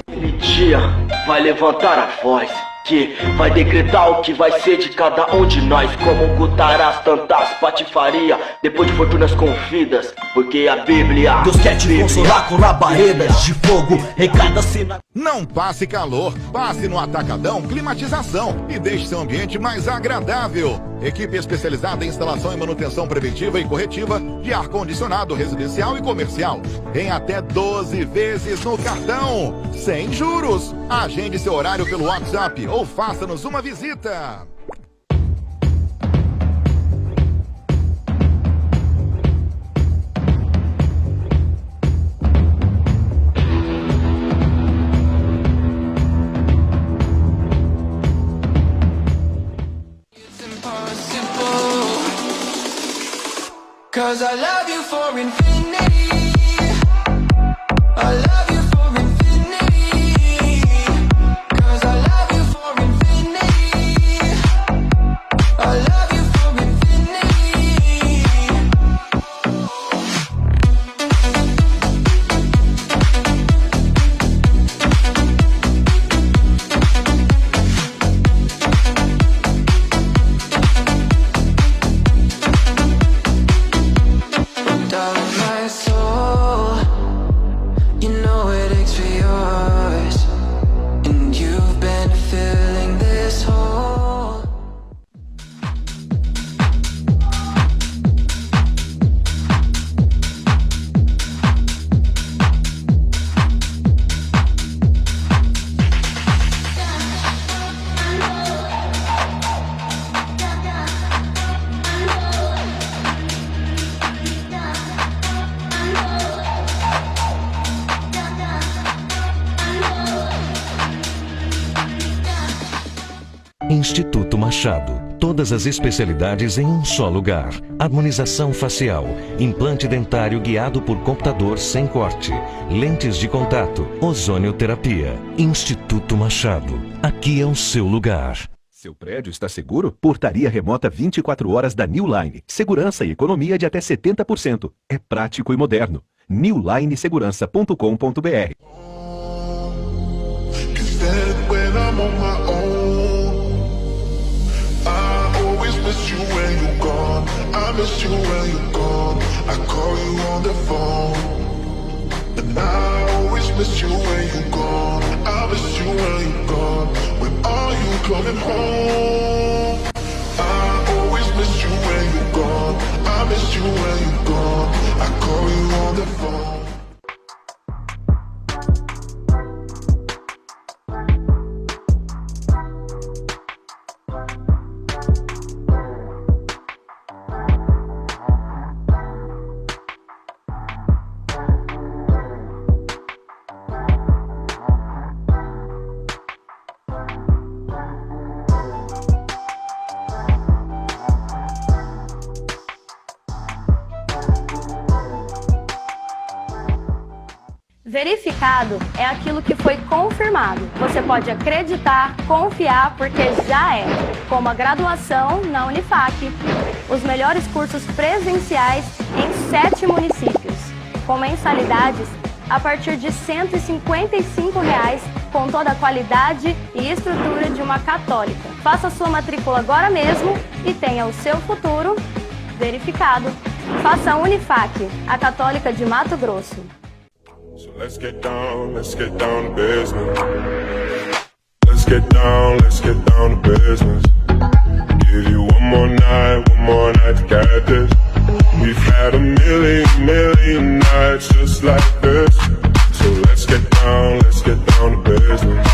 Aquele dia vai levantar a voz que vai decretar o que vai ser de cada um de nós. Como ocultarás tantas patifaria depois de fortunas confidas, porque a Bíblia Deus quer te consolar com labaredas de fogo, recarga-se na... Não passe calor, passe no Atacadão Climatização e deixe seu ambiente mais agradável. Equipe especializada em instalação e manutenção preventiva e corretiva de ar-condicionado residencial e comercial. Em até 12 vezes no cartão, sem juros. Agende seu horário pelo WhatsApp ou faça-nos uma visita. Cause I love you for infinity. I love you for infinity. Cause I love you for infinity. I love you for infinity. Darling, my soul, you know it aches for yours, and you've been filling this hole. Instituto Machado. Todas as especialidades em um só lugar. Harmonização facial, implante dentário guiado por computador sem corte, lentes de contato, ozonioterapia. Instituto Machado. Aqui é o seu lugar. Seu prédio está seguro? Portaria remota 24 horas da New Line. Segurança e economia de até 70%. É prático e moderno. newlinesegurança.com.br. When I'm on my own, I always miss you when you're gone. I miss you when you're gone. I call you on the phone, and I always miss you when you're gone. I miss you when you're gone. When are you coming home? I always miss you when you're gone. I miss you when you're gone. I call you on the phone. Verificado é aquilo que foi confirmado. Você pode acreditar, confiar, porque já é. Como a graduação na Unifac. Os melhores cursos presenciais em 7 municípios. Com mensalidades a partir de R$ 155, com toda a qualidade e estrutura de uma católica. Faça sua matrícula agora mesmo e tenha o seu futuro verificado. Faça a Unifac, a católica de Mato Grosso. So let's get down to business. Let's get down to business. Give you one more night to get this. We've had a million nights just like this. So let's get down to business.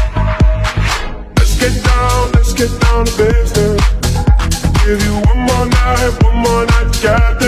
Let's get down to business. Give you one more night to get this.